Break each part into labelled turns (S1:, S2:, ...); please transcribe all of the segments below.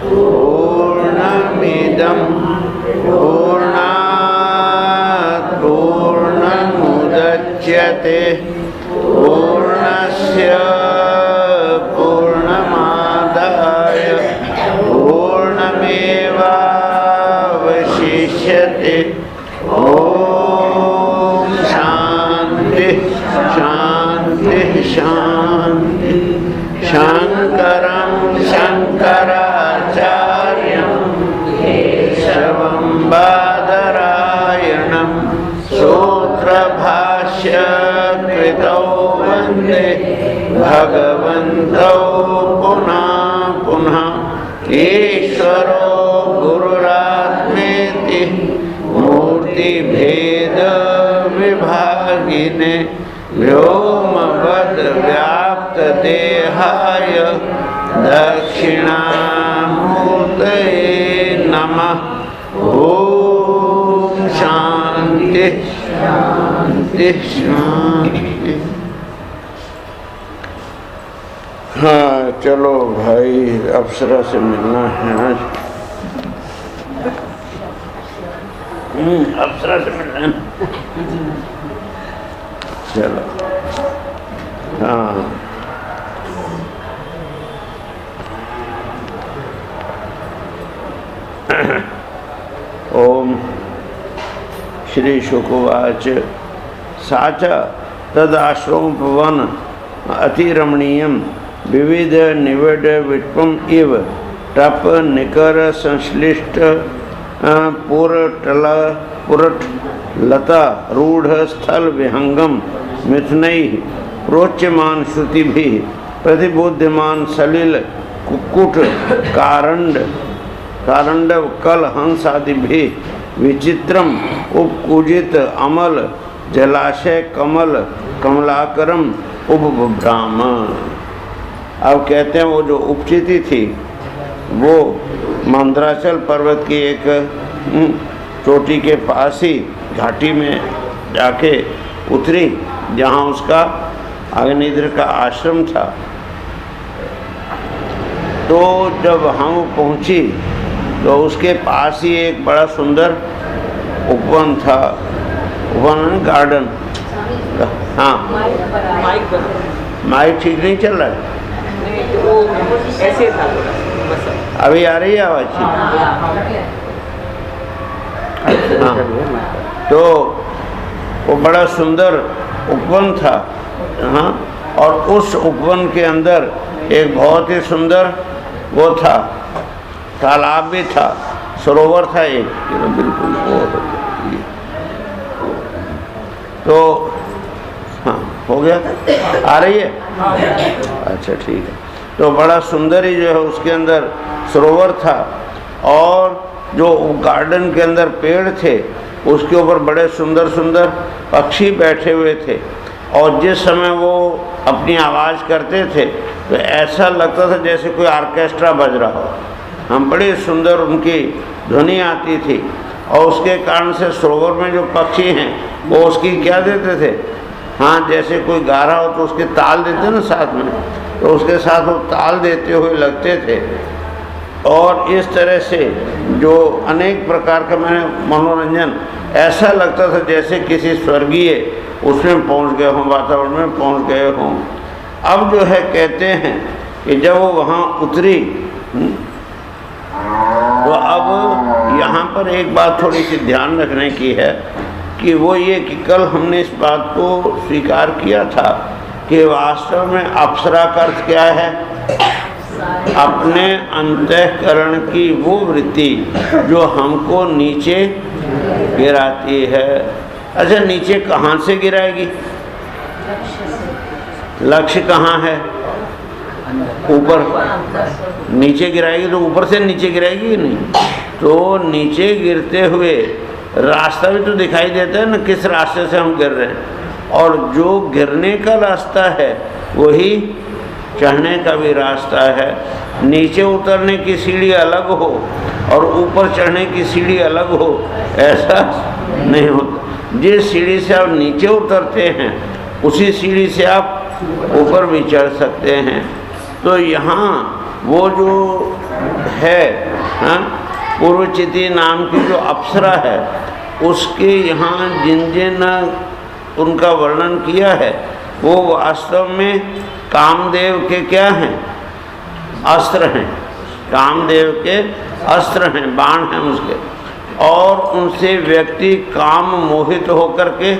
S1: पूर्णमिदं पूर्णात् पूर्णमुदच्यते पूर्णस्य पूर्णमादाय पूर्णमेवावशिष्यते। ओम शांति शांति शांति। शंकरं शंकराचार्यं केशवं बादरायणं सूत्रभाष्यकृतौ वन्दे भगवन्तौ पुनः पुनः। ईश्वरो गुरुरात्मेति मूर्तिभेद विभागिने व्योमवद्व्याप्तदेहाय दक्षिणामूर्तये नमः। ओम शांति शांति शांति। हाँ चलो भाई, अप्सरा से मिलना है आज। अप्सरा से मिलना है। चलो हाँ ओम श्री शुकवाच साच तदाश्रमपवन अतिरमणीयं विविध निविड विट्पम इव टप निकर संश्लिष्ट पुरट लता रूढ़ स्थल विहंगम मिथुनैः प्रोच्यमान श्रुतिभिः प्रतिबोध्यमान सलिल कुक्कुट कारंड कल हंस आदिभिः विचित्रम उपकूजित अमल जलाशय कमल कमलाकरम उपब्राह्म। अब कहते हैं वो जो उपचिति थी वो मंदराचल पर्वत की एक चोटी के पास ही घाटी में जाके उतरी, जहाँ उसका अग्निद्र का आश्रम था। तो जब हम पहुँची तो उसके पास ही एक बड़ा सुंदर उपवन था। उपवन गार्डन। हाँ माइक ठीक नहीं चल रहा है।
S2: ऐसे था
S1: अभी आ रही है आवाज? हाँ तो वो बड़ा सुंदर उपवन था। हाँ और उस उपवन के अंदर एक बहुत ही सुंदर वो था, तालाब भी था, सरोवर था एक, बिल्कुल वो तो हाँ हो गया। आ रही है? अच्छा ठीक है। तो बड़ा सुंदर ही जो है उसके अंदर सरोवर था और जो गार्डन के अंदर पेड़ थे उसके ऊपर बड़े सुंदर सुंदर पक्षी बैठे हुए थे। और जिस समय वो अपनी आवाज़ करते थे तो ऐसा लगता था जैसे कोई ऑर्केस्ट्रा बज रहा हो। हम बड़ी सुंदर उनकी ध्वनि आती थी और उसके कारण से सरोवर में जो पक्षी हैं वो उसकी क्या देते थे, हाँ जैसे कोई गा रहा हो तो उसके ताल देते ना साथ में, तो उसके साथ वो ताल देते हुए लगते थे। और इस तरह से जो अनेक प्रकार का मैंने मनोरंजन, ऐसा लगता था जैसे किसी स्वर्गीय उसमें पहुंच गए हों, वातावरण में पहुंच गए हों। अब जो है कहते हैं कि जब वो वहाँ उतरी तो अब यहाँ पर एक बात थोड़ी सी ध्यान रखने की है कि वो ये कि कल हमने इस बात को स्वीकार किया था कि वास्तव में अप्सरा का अर्थ क्या है? अपने अंतःकरण की वो वृत्ति जो हमको नीचे गिराती है। अच्छा नीचे कहाँ से गिराएगी? लक्ष्य कहाँ है? ऊपर। नीचे गिराएगी तो ऊपर से नीचे गिराएगी कि नहीं? तो नीचे गिरते हुए रास्ता भी तो दिखाई देता है ना, किस रास्ते से हम गिर रहे हैं। और जो गिरने का रास्ता है वही चढ़ने का भी रास्ता है। नीचे उतरने की सीढ़ी अलग हो और ऊपर चढ़ने की सीढ़ी अलग हो, ऐसा नहीं होता। जिस सीढ़ी से आप नीचे उतरते हैं उसी सीढ़ी से आप ऊपर भी चढ़ सकते हैं। तो यहाँ वो जो है, हाँ, पूर्वचिति नाम की जो अप्सरा है, उसके यहाँ जिन जिन उनका वर्णन किया है वो वास्तव में कामदेव के क्या हैं? अस्त्र हैं। कामदेव के अस्त्र हैं, बाण हैं उसके, और उनसे व्यक्ति काम मोहित होकर के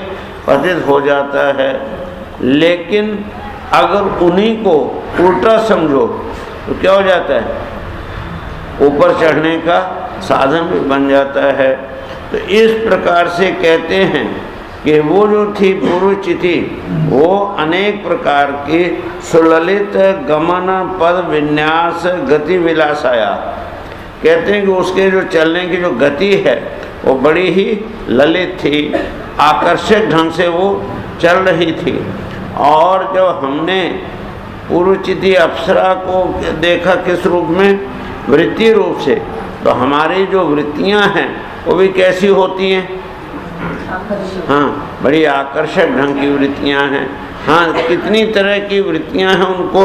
S1: पतित हो जाता है। लेकिन अगर उन्हीं को उल्टा समझो तो क्या हो जाता है? ऊपर चढ़ने का साधन भी बन जाता है। तो इस प्रकार से कहते हैं कि वो जो थी पूर्वचिति, वो अनेक प्रकार की सुललित गमन पद विन्यास गति विलासाया, कहते हैं कि उसके जो चलने की जो गति है वो बड़ी ही ललित थी, आकर्षक ढंग से वो चल रही थी। और जब हमने पूर्वचिति अप्सरा को देखा किस रूप में? वृत्ति रूप से, तो हमारी जो वृत्तियां हैं वो भी कैसी होती हैं? हाँ, बड़ी आकर्षक ढंग की वृत्तियां हैं। हाँ, कितनी तरह की वृत्तियां हैं उनको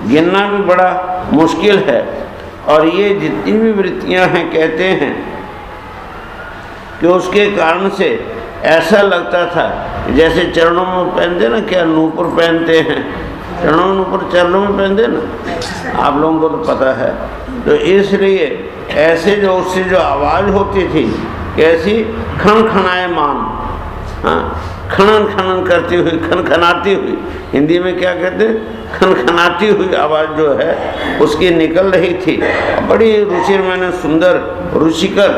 S1: गिनना भी बड़ा मुश्किल है। और ये जितनी भी वृत्तियां हैं, कहते हैं कि उसके कारण से ऐसा लगता था जैसे चरणों में पहनते ना, क्या नूपुर पहनते हैं, चरणों में नूपुर चरणों में पहनते ना, आप लोगों को तो पता है। तो इसलिए ऐसे जो उससे जो आवाज़ होती थी, कैसी खनखनायमान, हाँ, खनन खनन करती हुई, खनखनाती हुई, हिंदी में क्या कहते हैं? खनखनाती हुई आवाज़ जो है उसकी निकल रही थी। बड़ी रुचिर मैंने सुंदर, रुचिकर,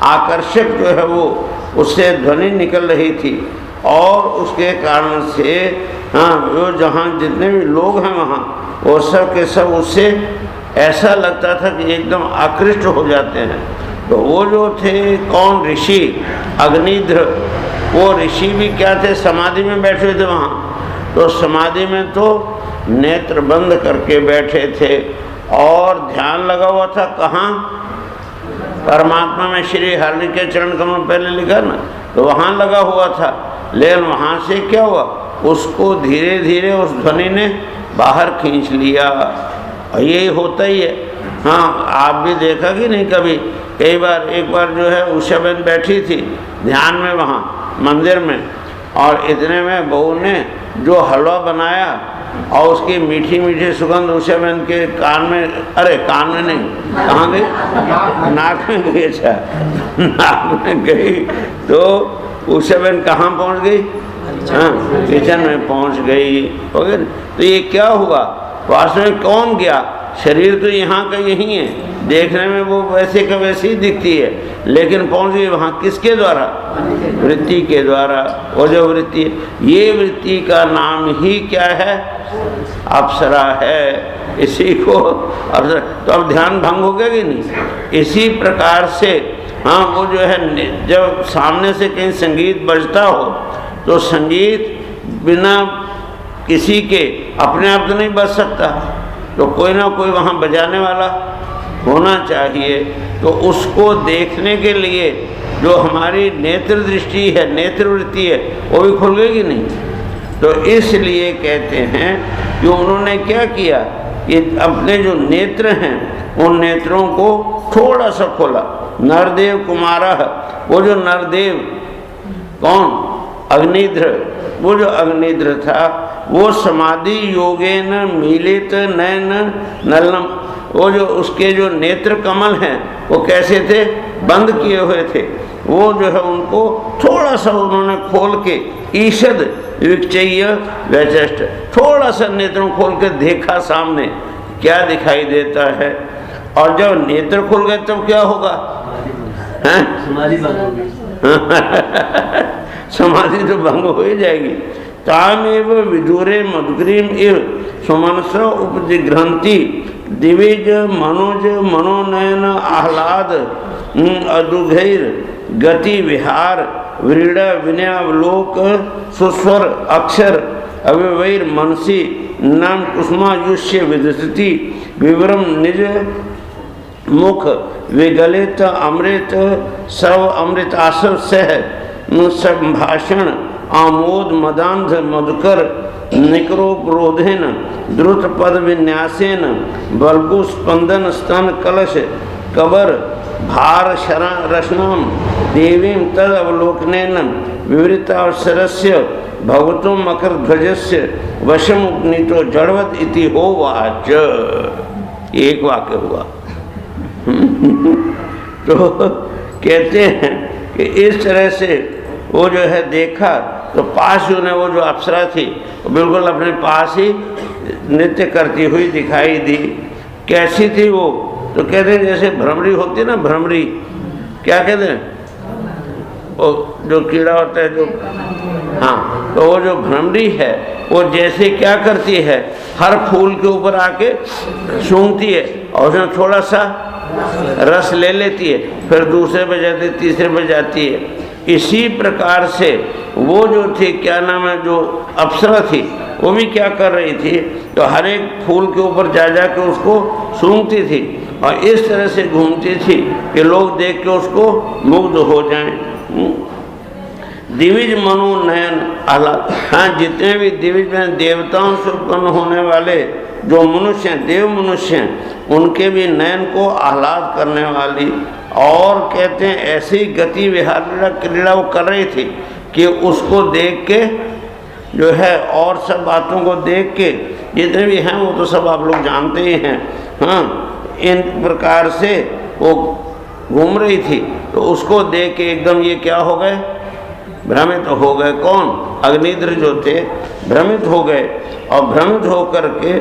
S1: आकर्षक जो है वो उससे ध्वनि निकल रही थी। और उसके कारण से हाँ, वो जहाँ जितने भी लोग हैं वहाँ, वो सब के सब उससे ऐसा लगता था कि एकदम आकृष्ट हो जाते हैं। तो वो जो थे कौन? ऋषि अग्निध्र। वो ऋषि भी क्या थे? समाधि में बैठे थे वहाँ। तो समाधि में तो नेत्र बंद करके बैठे थे और ध्यान लगा हुआ था कहाँ? परमात्मा में, श्री हरि के चरण कमल पहले लिखा ना, तो वहाँ लगा हुआ था। लेकिन वहाँ से क्या हुआ? उसको धीरे धीरे उस ध्वनि ने बाहर खींच लिया। और यही होता ही है। हाँ, आप भी देखा कि नहीं कभी? कई बार, एक बार जो है उषा बहन बैठी थी ध्यान में वहाँ मंदिर में, और इतने में बहू ने जो हलवा बनाया और उसकी मीठी मीठी सुगंध उषा बहन के कान में, अरे कान में नहीं, कहाँ गई? नाक में गई। अच्छा, नाक में गई तो उषा बहन कहाँ पहुँच गई? हाँ, किचन में पहुँच गई। हो गया। तो ये क्या हुआ? वास्तव में कौन गया? शरीर तो यहाँ का यही है, देखने में वो वैसे का वैसे ही दिखती है, लेकिन पहुँच गई वहाँ किसके द्वारा? वृत्ति के द्वारा। वो जो वृत्ति, ये वृत्ति का नाम ही क्या है? अप्सरा है। इसी को अप्सरा। तो अब ध्यान भंग हो गया कि नहीं? इसी प्रकार से हाँ, वो जो है जब सामने से कहीं संगीत बजता हो तो संगीत बिना किसी के अपने आप तो नहीं बज सकता, तो कोई ना कोई वहाँ बजाने वाला होना चाहिए। तो उसको देखने के लिए जो हमारी नेत्र दृष्टि है, नेत्र वृत्ति है, वो भी खुल गई कि नहीं? तो इसलिए कहते हैं कि उन्होंने क्या किया कि अपने जो नेत्र हैं उन नेत्रों को थोड़ा सा खोला। नरदेव कुमारा, वो जो नरदेव कौन? अग्निध्र। वो जो अग्निध्र था वो समाधि योगेन मीलित नयन नलम, वो जो उसके जो नेत्र कमल हैं वो कैसे थे? बंद किए हुए थे। वो जो है उनको थोड़ा सा उन्होंने खोल के ईषद विक्षय वैचष्ट, थोड़ा सा नेत्रों खोल के देखा सामने क्या दिखाई देता है। और जब नेत्र खुल गए तब क्या होगा? समाधि भंग होगी। समाधि तो भंग हो ही जाएगी। तामेव विदुरे मधुग्रीम इव सुमनस उपजिघ्रंति दिविज मनोज मनोनयन आह्लाद अदुघैर गति विहार व्रीड़ विनयावलोक सुस्वर अक्षर अव्यवैर मनसी नाम कुसुमायुष्य विदसति विवरम निज मुख विगलित अमृत सर्व अमृतासव सह संभाषण आमोद मदांध मधुकर निकरो क्रोधेन द्रुत पद विन्यासेन बल्गु स्पंदन स्तन कलश कबर भार शरण रश्नाम देवीं तद अवलोकनेन विवृतावसरस्य भगवतो मकर ध्वजस्य वशम उपनीतो जड़वत इति हो वाच। एक वाक्य हुआ। तो कहते हैं कि इस तरह से वो जो है देखा तो पास उन्हें वो जो अप्सरा थी बिल्कुल अपने पास ही नृत्य करती हुई दिखाई दी। कैसी थी वो? तो कहते हैं जैसे भ्रमरी होती है ना, भ्रमरी क्या कहते हैं, वो जो कीड़ा होता है जो, हाँ, तो वो जो भ्रमरी है वो जैसे क्या करती है, हर फूल के ऊपर आके सूंघती है और उसमें थोड़ा सा रस ले लेती है, फिर दूसरे पे जाती है, तीसरे पे जाती है। इसी प्रकार से वो जो थी, क्या नाम है, जो अप्सरा थी, वो भी क्या कर रही थी, तो हर एक फूल के ऊपर जा जा के उसको सूंघती थी और इस तरह से घूमती थी कि लोग देख के उसको मुग्ध हो जाएं। दिविज मनोनयन आह्लाद, हाँ, जितने भी दिविज में देवताओं से उत्पन्न होने वाले जो मनुष्य हैं, देव मनुष्य हैं, उनके भी नयन को आह्लाद करने वाली, और कहते हैं ऐसी गति विहार क्रीड़ा वो कर रही थी कि उसको देख के जो है, और सब बातों को देख के, जितने भी हैं वो तो सब आप लोग जानते ही हैं, हाँ, इन प्रकार से वो घूम रही थी। तो उसको देख के एकदम ये क्या हो गए, भ्रमित तो हो गए। कौन? अग्निद्र जो थे भ्रमित हो गए, और भ्रमित होकर के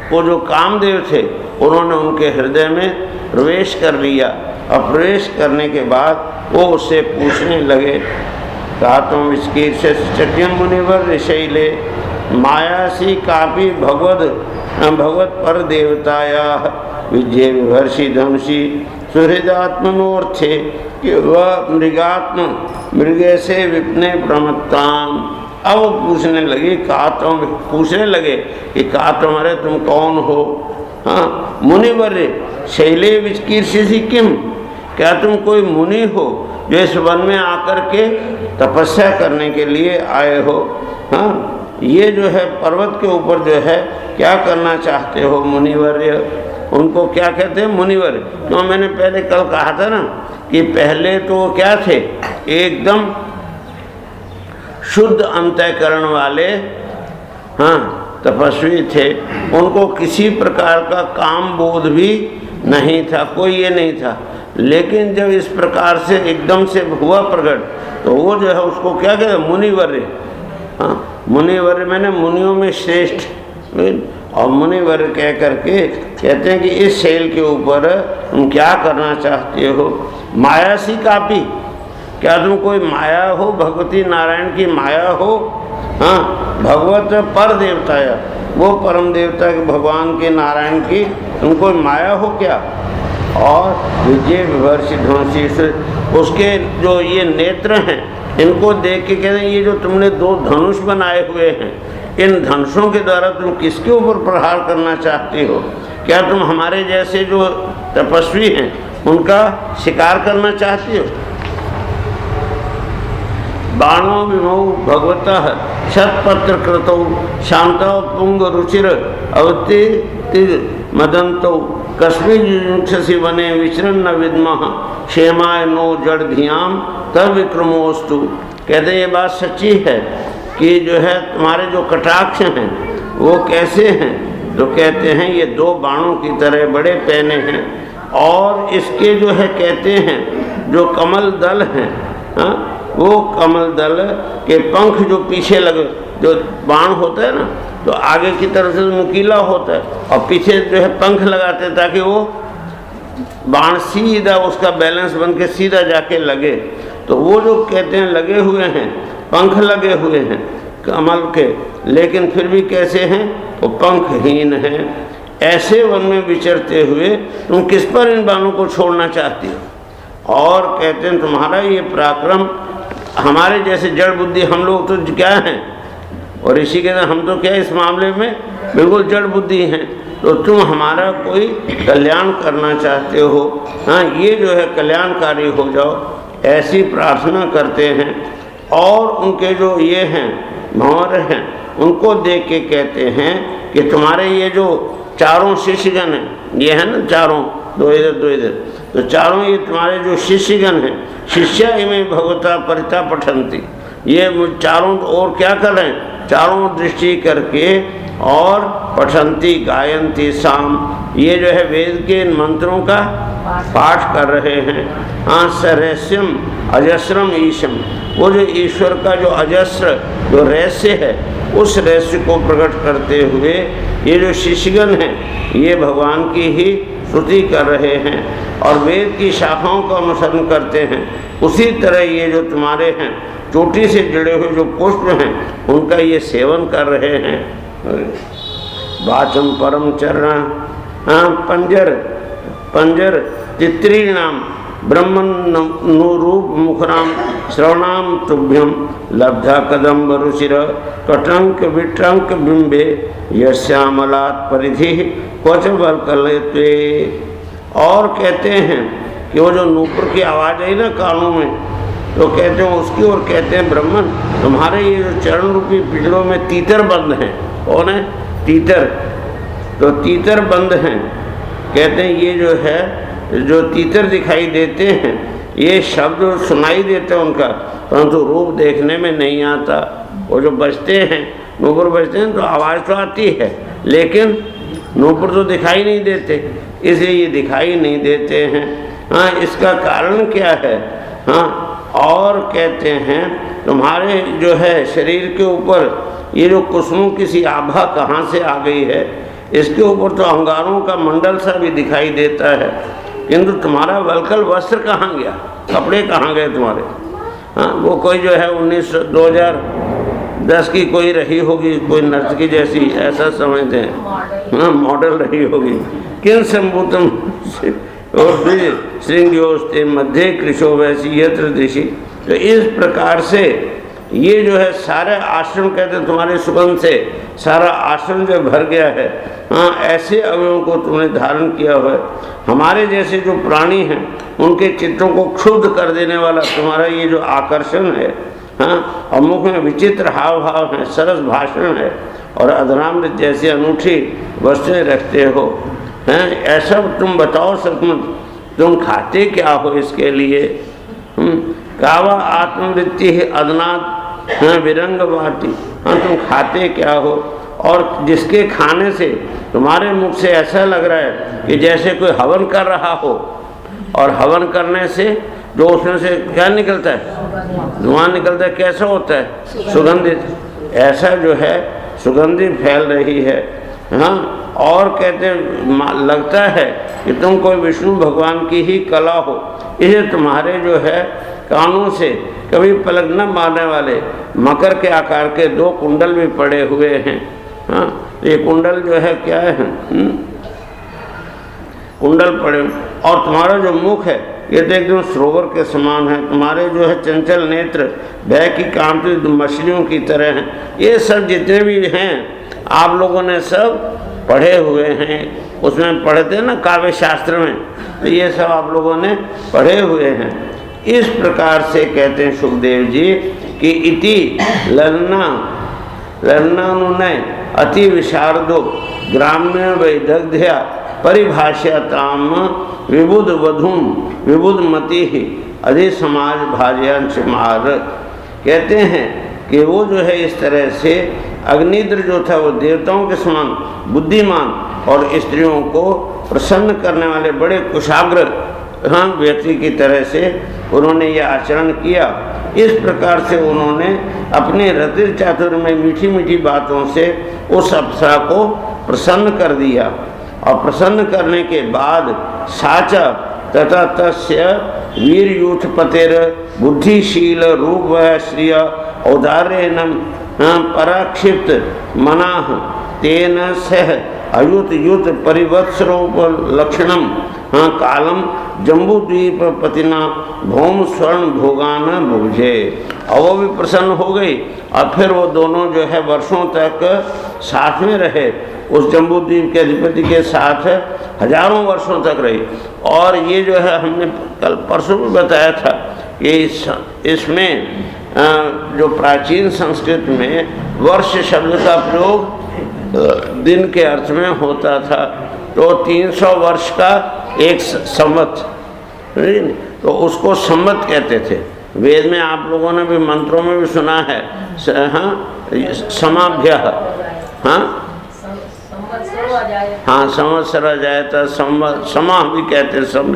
S1: वो जो कामदेव थे उन्होंने उनके हृदय में प्रवेश कर लिया, और प्रवेश करने के बाद वो उससे पूछने लगे, कहा तुम इसकी चक्यम मुनिवर शैले मायासी कापी भगवत पर देवताया विजय विभर्षि धनुषी सुहृदात्मनोर्थे कि वह मृगात्म मृगे से विपने प्रमत्ताम। अब वो पूछने लगी, कहा तुम, पूछने लगे कि कहा तुम्हारे तुम कौन हो? हाँ, मुनिवर्य शैले विचकीर्षि किम, क्या तुम कोई मुनि हो जो इस वन में आकर के तपस्या करने के लिए आए हो? हाँ, ये जो है पर्वत के ऊपर जो है क्या करना चाहते हो मुनिवर्य? उनको क्या कहते हैं? मुनिवर्य। क्यों, मैंने पहले कल कहा था ना कि पहले तो क्या थे, एकदम शुद्ध अंतःकरण वाले, हाँ, तपस्वी थे, उनको किसी प्रकार का काम बोध भी नहीं था, कोई ये नहीं था। लेकिन जब इस प्रकार से एकदम से हुआ प्रकट, तो वो जो है उसको क्या कहते हैं? मुनिवर्य। हाँ, मुनिवर्य मैंने मुनियों में श्रेष्ठ, और मुनिवर्य कह करके कहते हैं कि इस शैल के ऊपर तुम क्या करना चाहते हो? माया सी कापी, क्या तुम कोई माया हो, भगवती नारायण की माया हो? हाँ, भगवत पर देवताया, वो परम देवता के भगवान के नारायण की तुम कोई माया हो क्या? और विजय विभर्षि ध्वंसी, उसके जो ये नेत्र हैं इनको देख के कहते हैं ये जो तुमने दो धनुष बनाए हुए हैं, इन धनुषों के द्वारा तुम किसके ऊपर प्रहार करना चाहते हो? क्या तुम हमारे जैसे जो तपस्वी हैं उनका शिकार करना चाहते हो? बाणों विमौ भगवतः शतपत्र कृतौ शांतौ पुंग रुचिर अवति मदंतौ कस्मिंक्षसि वने विचरन्न विद्मः क्षेमाय नो जड़ धियाम तब विक्रमोस्तु। कहते ये बात सच्ची है कि जो है तुम्हारे जो कटाक्ष हैं वो कैसे हैं? तो कहते हैं ये दो बाणों की तरह बड़े पैने हैं, और इसके जो है कहते हैं जो कमल दल हैं, हाँ, वो कमल दल के पंख जो पीछे लगे, जो बाण होता है ना, तो आगे की तरफ से नुकीला होता है और पीछे जो है पंख लगाते हैं ताकि वो बाण सीधा उसका बैलेंस बन के सीधा जाके लगे। तो वो जो कहते हैं लगे हुए हैं, पंख लगे हुए हैं कमल के, लेकिन फिर भी कैसे हैं? वो पंखहीन हैं। ऐसे वन में विचरते हुए तुम किस पर इन बाणों को छोड़ना चाहती हो? और कहते हैं तुम्हारा ये पराक्रम, हमारे जैसे जड़ बुद्धि हम लोग तो क्या हैं, और ऋषि कहते हैं हम तो क्या इस मामले में बिल्कुल जड़ बुद्धि हैं, तो तुम हमारा कोई कल्याण करना चाहते हो। हाँ, ये जो है कल्याणकारी हो जाओ, ऐसी प्रार्थना करते हैं। और उनके जो ये हैं भंवर हैं, उनको देख के कहते हैं कि तुम्हारे ये जो चारों शिष्यगण हैं, ये है ना चारों, दो इधर, तो चारों ये तुम्हारे जो शिष्यगण हैं, शिष्या इमे भगवता परिता पठंती, ये चारों और क्या कर रहे हैं, चारों दृष्टि करके और पठंती गायंती शाम, ये जो है वेद के इन मंत्रों का पाठ कर रहे हैं। हाँ, सरहस्यम अजस्रम ईशम, वो जो ईश्वर का जो अजस्र जो रहस्य है, उस रहस्य को प्रकट करते हुए ये जो शिष्यगण हैं ये भगवान की ही स्तुति कर रहे हैं और वेद की शाखाओं का अनुसरण करते हैं। उसी तरह ये जो तुम्हारे हैं चोटी से जुड़े हुए जो पुष्प हैं उनका ये सेवन कर रहे हैं। वाचम परम चरण पंजर तित्रीणाम ब्रह्मन्नुरूप मुखराम श्रवणाम तुभ्यम लब्धा कदम्ब रुचिर कटंक विटंक बिंबे यश्यामलात् परिधि क्वच बलकलते। और कहते हैं कि वो जो नूपुर की आवाज़ आई ना कानों में, तो कहते हैं उसकी और कहते हैं ब्रह्मन तुम्हारे ये जो चरण रूपी पिंजरों में तीतर बंद हैं। कौन है? तीतर। तो तीतर बंद हैं। कहते हैं ये जो है जो तीतर दिखाई देते हैं ये शब्द सुनाई देते हैं उनका, परंतु रूप देखने में नहीं आता। वो जो बजते हैं नूपुर बजते हैं तो आवाज़ तो आती है लेकिन नूपुर तो दिखाई नहीं देते, इसलिए ये दिखाई नहीं देते हैं। हाँ, इसका कारण क्या है? हाँ, और कहते हैं तुम्हारे जो है शरीर के ऊपर ये जो कुसुमों की सी आभा कहाँ से आ गई है, इसके ऊपर तो अंगारों का मंडल सा भी दिखाई देता है, किंतु तुम्हारा वलकल वस्त्र कहाँ गया, कपड़े कहाँ गए तुम्हारे? हाँ, वो कोई जो है 2010 की कोई रही होगी, कोई नर्तकी जैसी, ऐसा समझते हैं। हाँ, मॉडल रही होगी। किन संभूतम और श्रृंग्योस्ते मध्य कृशो वैसी यत्र दिशि। तो इस प्रकार से ये जो है सारे आश्रम कहते हैं तुम्हारे सुगंध से सारा आश्रम जो भर गया है। हाँ, ऐसे अवयवों को तुमने धारण किया हुआ है। हमारे जैसे जो प्राणी हैं उनके चित्रों को क्षुब्ध कर देने वाला तुम्हारा ये जो आकर्षण है। हाँ, और मुख में विचित्र हाव भाव है, सरस भाषण है और अधरामृत जैसी अनूठी वस्तुएं रखते हो। हैं, ऐसा तुम बताओ सचमुच तुम खाते क्या हो इसके लिए? कावा आत्मवृत्ति है अदनाथ विरंग बाटी। हाँ, तुम खाते क्या हो? और जिसके खाने से तुम्हारे मुख से ऐसा लग रहा है कि जैसे कोई हवन कर रहा हो, और हवन करने से जो उसमें से क्या निकलता है? धुआं निकलता है। कैसा होता है? सुगंधित। ऐसा जो है सुगंधी फैल रही है। हाँ, और कहते लगता है कि तुम कोई विष्णु भगवान की ही कला हो। इसे तुम्हारे जो है कानों से कभी पलक न मारने वाले मकर के आकार के 2 कुंडल भी पड़े हुए हैं। हाँ, ये कुंडल जो है क्या है? कुंडल पड़े। और तुम्हारा जो मुख है ये तो एकदम सरोवर के समान है। तुम्हारे जो है चंचल नेत्र भय की कांपती मछलियों की तरह हैं। ये सब जितने भी हैं आप लोगों ने सब पढ़े हुए हैं। उसमें पढ़ते हैं ना काव्य शास्त्र में, तो ये सब आप लोगों ने पढ़े हुए हैं। इस प्रकार से कहते हैं सुखदेव जी कि इति ललनानुनय अति विशारदो ग्राम्य वैदग्ध्या परिभाष्यताम विबुध वधूम विबुध मति अधि समाज भाजयांश मार। कहते हैं कि वो जो है इस तरह से अग्निद्र जो था वो देवताओं के समान बुद्धिमान और स्त्रियों को प्रसन्न करने वाले बड़े कुशाग्र हाँ व्यक्ति की तरह से उन्होंने यह आचरण किया। इस प्रकार से उन्होंने अपने रतिर चातुर्य में मीठी मीठी बातों से उस अप्सरा को प्रसन्न कर दिया। और प्रसन्न करने के बाद साचा तथा तस्य वीरयूथ पतेर बुद्धिशील रूप श्रिय औदार्यनम पराक्षिप्त मनाह तेन सह अयुत युत परिवत्सरोप लक्षणम कालम जम्बूद्वीप पतिना भौम स्वर्ण भोगान भुजे। और वो भी प्रसन्न हो गई और फिर वो दोनों जो है वर्षों तक साथ में रहे। उस जम्बूद्वीप के अधिपति के साथ हजारों वर्षों तक रही। और ये जो है हमने कल परसों भी बताया था कि इसमें जो प्राचीन संस्कृत में वर्ष शब्द का प्रयोग दिन के अर्थ में होता था। तो 300 वर्ष का एक संवत, तो उसको संवत कहते थे। वेद में आप लोगों ने भी मंत्रों में भी सुना है, हाँ, समाभ्य, हाँ हाँ, संवत्सर जायता, समा भी कहते हैं सब।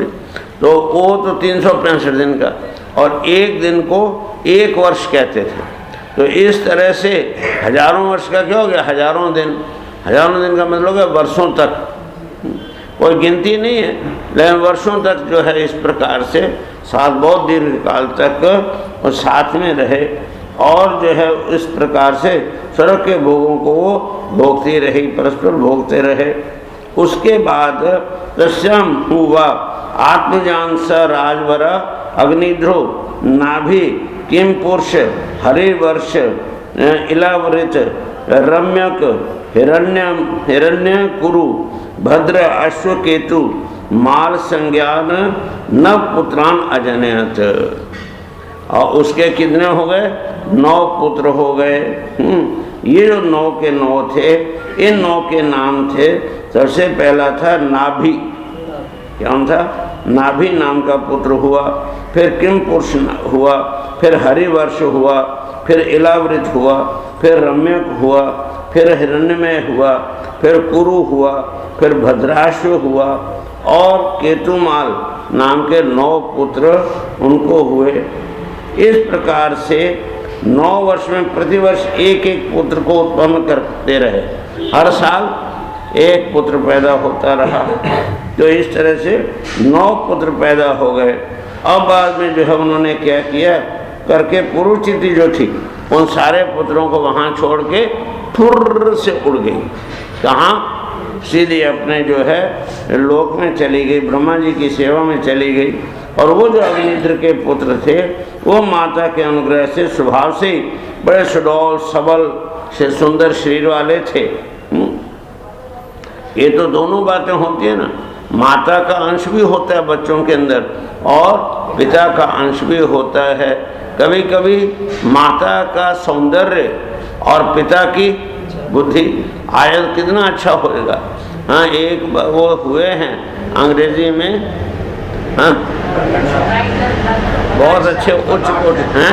S1: तो वो तो 365 दिन का, और एक दिन को एक वर्ष कहते थे। तो इस तरह से हजारों वर्ष का क्या हो गया, हजारों दिन। हजारों दिन का मतलब है वर्षों तक, कोई गिनती नहीं है, लेकिन वर्षों तक जो है इस प्रकार से साथ बहुत दीर्घ काल तक और साथ में रहे, और जो है इस प्रकार से स्वर्ग के भोगों को वो भोगती रही, परस्पर भोगते रहे। उसके बाद तस्याम हुआ आत्मजान स राजवर अग्निध्रो नाभि किम पुरुष हरिवर्ष इलावृत रम्यक हिरण्य कुरु भद्र अश्वकेतु माल संज्ञान नव पुत्रान अजनयत। और उसके कितने हो गए, 9 पुत्र हो गए। ये जो 9 के 9 थे, इन 9 के नाम थे। सबसे पहला था नाभि, क्या था, नाभि नाम का पुत्र हुआ। फिर किम पुरुष हुआ, फिर हरिवर्ष हुआ, फिर इलावृत हुआ, फिर रम्यक हुआ, फिर हिरण्यमय हुआ, फिर कुरु हुआ, फिर भद्राश्व हुआ, और केतुमाल नाम के 9 पुत्र उनको हुए। इस प्रकार से 9 वर्ष में प्रतिवर्ष एक एक पुत्र को उत्पन्न करते रहे, हर साल एक पुत्र पैदा होता रहा। तो इस तरह से 9 पुत्र पैदा हो गए। अब बाद में जो है उन्होंने क्या किया करके, पुरुचिति जो थी उन सारे पुत्रों को वहाँ छोड़ के फुर्र से उड़ गई। कहाँ, सीधे अपने जो है लोक में चली गई, ब्रह्मा जी की सेवा में चली गई। और वो जो अग्निध्र के पुत्र थे वो माता के अनुग्रह से स्वभाव से बड़े सुडौल सबल से सुंदर शरीर वाले थे। ये तो दोनों बातें होती है ना, माता का अंश भी होता है बच्चों के अंदर और पिता का अंश भी होता है। कभी कभी माता का सौंदर्य और पिता की बुद्धि आयत कितना अच्छा होएगा। हाँ, एक वो हुए हैं अंग्रेजी में, हाँ, बहुत अच्छे उच्च कोटि हैं,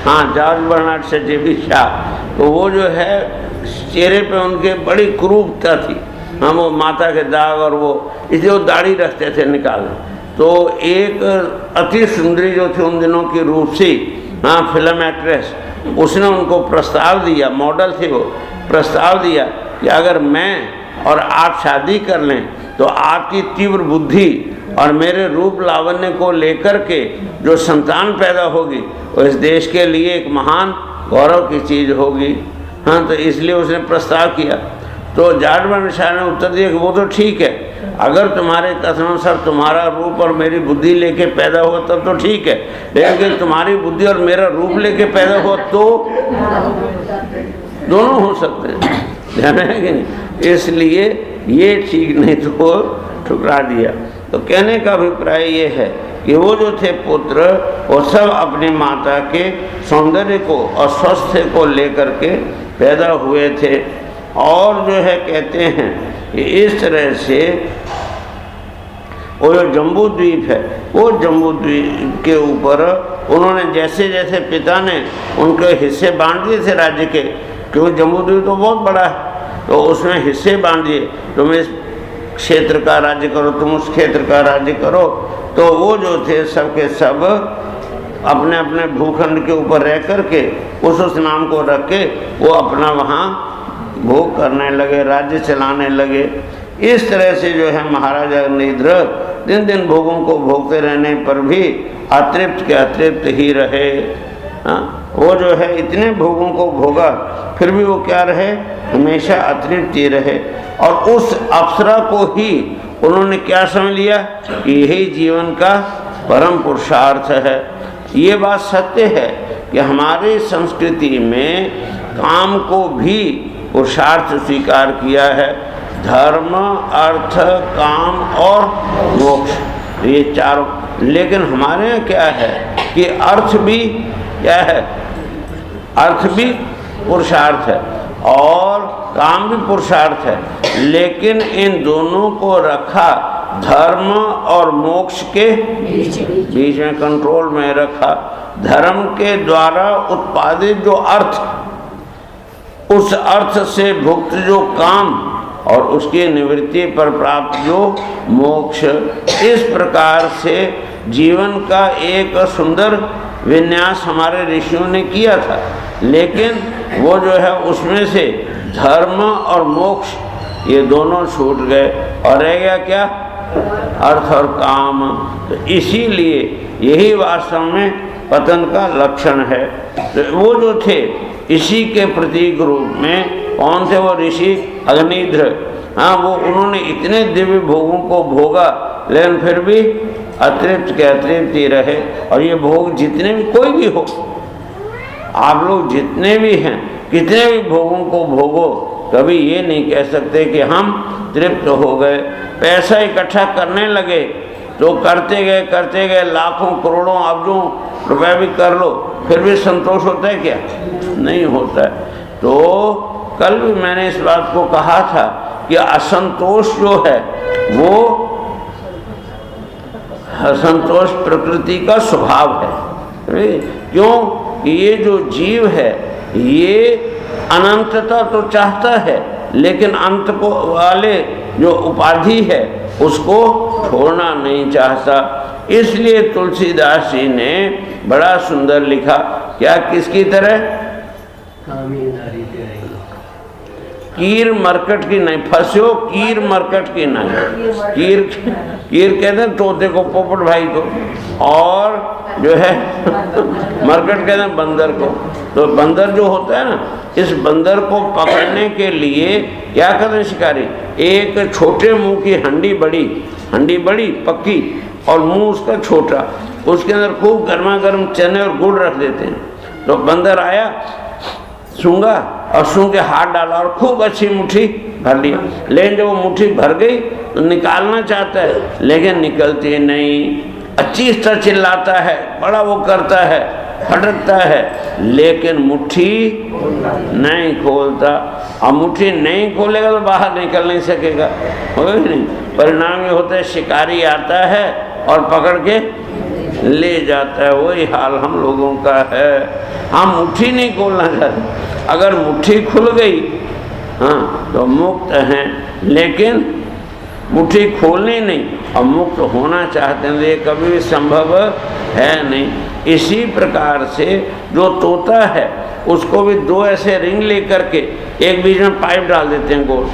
S1: हाँ, जॉर्ज बर्नार्ड से जेबी शाह। तो वो जो है चेहरे पे उनके बड़ी क्रूरता थी, हाँ, वो माता के दाग, और वो इसलिए वो दाढ़ी रखते थे निकाल। तो एक अति सुंदरी जो थी उन दिनों की रूपसी, हाँ, फिल्म एक्ट्रेस, उसने उनको प्रस्ताव दिया, मॉडल थी वो, प्रस्ताव दिया कि अगर मैं और आप शादी कर लें तो आपकी तीव्र बुद्धि और मेरे रूप लावण्य को लेकर के जो संतान पैदा होगी वो इस देश के लिए एक महान गौरव की चीज़ होगी। हाँ, तो इसलिए उसने प्रस्ताव किया। तो जॉर्ज बर्नार्ड शाह ने उत्तर दिया कि वो तो ठीक है, अगर तुम्हारे कथनानुसार तुम्हारा रूप और मेरी बुद्धि लेके पैदा हुआ तब तो ठीक है, लेकिन तुम्हारी बुद्धि और मेरा रूप लेके पैदा हुआ तो दोनों हो सकते हैं, ध्यान है कि नहीं। इसलिए ये ठीक नहीं, तो ठुकरा दिया। तो कहने का अभिप्राय ये है कि वो जो थे पुत्र वो सब अपनी माता के सौंदर्य को और स्वास्थ्य को लेकर के पैदा हुए थे। और जो है कहते हैं कि इस तरह से वो जो जम्बू द्वीप है, वो जम्बू द्वीप के ऊपर उन्होंने जैसे जैसे पिता ने उनके हिस्से बांट दिए थे राज्य के, क्योंकि जम्बू द्वीप तो बहुत बड़ा है, तो उसमें हिस्से बांट दिए, तुम इस क्षेत्र का राज्य करो, तुम उस क्षेत्र का राज्य करो। तो वो जो थे सब के सब अपने अपने भूखंड के ऊपर रह करके उस नाम को रख के वो अपना वहाँ भोग करने लगे, राज्य चलाने लगे। इस तरह से जो है महाराजा अग्निध्र दिन दिन भोगों को भोगते रहने पर भी अतृप्त के अतृप्त ही रहे। हाँ, वो जो है इतने भोगों को भोगा फिर भी वो क्या रहे, हमेशा अतृप्त ही रहे। और उस अप्सरा को ही उन्होंने क्या समझ लिया कि यही जीवन का परम पुरुषार्थ है। ये बात सत्य है कि हमारी संस्कृति में काम को भी पुरुषार्थ स्वीकार किया है, धर्म, अर्थ, काम और मोक्ष, ये चारों। लेकिन हमारे यहाँ क्या है कि अर्थ भी क्या है, अर्थ भी पुरुषार्थ है और काम भी पुरुषार्थ है, लेकिन इन दोनों को रखा धर्म और मोक्ष के बीच में, कंट्रोल में रखा। धर्म के द्वारा उत्पादित जो अर्थ, उस अर्थ से भुक्त जो काम और उसकी निवृत्ति पर प्राप्त जो मोक्ष, इस प्रकार से जीवन का एक सुंदर विन्यास हमारे ऋषियों ने किया था। लेकिन वो जो है उसमें से धर्म और मोक्ष ये दोनों छूट गए और रह गया क्या, अर्थ और काम। तो इसीलिए यही वास्तव में पतन का लक्षण है। तो वो जो थे इसी के प्रतीक रूप में कौन थे वो ऋषि, अग्निध्र। हाँ, वो उन्होंने इतने दिव्य भोगों को भोगा, लेकिन फिर भी अतृप्त के अतृप्त ही रहे। और ये भोग जितने भी, कोई भी हो, आप लोग जितने भी हैं, कितने भी भोगों को भोगो, कभी ये नहीं कह सकते कि हम तृप्त हो गए। पैसा इकट्ठा करने लगे तो करते गए लाखों करोड़ों अरबों रुपए भी कर लो, फिर भी संतोष होता है क्या, नहीं होता है। तो कल भी मैंने इस बात को कहा था कि असंतोष जो है वो असंतोष प्रकृति का स्वभाव है। क्यों कि ये जो जीव है ये अनंतता तो चाहता है, लेकिन अंत को वाले जो उपाधि है उसको छोड़ना नहीं चाहता। इसलिए तुलसीदास जी ने बड़ा सुंदर लिखा, क्या, किसकी तरह, कीर मरकट की नहीं, फंसो कीर मरकट की नहीं। कीर कहते हैं तोते को, पोपट भाई को, और जो है मरकट कहते हैं बंदर को। तो बंदर जो होता है ना, इस बंदर को पकड़ने के लिए क्या करते हैं शिकारी, एक छोटे मुंह की हंडी बड़ी पक्की और मुंह उसका छोटा, उसके अंदर खूब गर्मा गर्म चने और गुड़ रख देते हैं। तो बंदर आया, सूंघा और सूंघ के हाथ डाला और खूब अच्छी मुट्ठी भर लिया। लेकिन जब वो मुट्ठी भर गई तो निकालना चाहता है, लेकिन निकलती नहीं। अच्छी तरह चिल्लाता है, बड़ा वो करता है, फटकता है, लेकिन मुट्ठी नहीं खोलता। अब मुट्ठी नहीं खोलेगा तो बाहर निकल नहीं सकेगा, होगा नहीं। परिणाम ये होता है शिकारी आता है और पकड़ के ले जाता है। वही हाल हम लोगों का है, हम मुट्ठी नहीं खोलना चाहते। अगर मुट्ठी खुल गई हाँ तो मुक्त हैं, लेकिन मुट्ठी खोलनी नहीं और मुक्त होना चाहते हैं, ये कभी भी संभव है नहीं। इसी प्रकार से जो तोता है उसको भी दो ऐसे रिंग लेकर के एक बीच में पाइप डाल देते हैं गोल,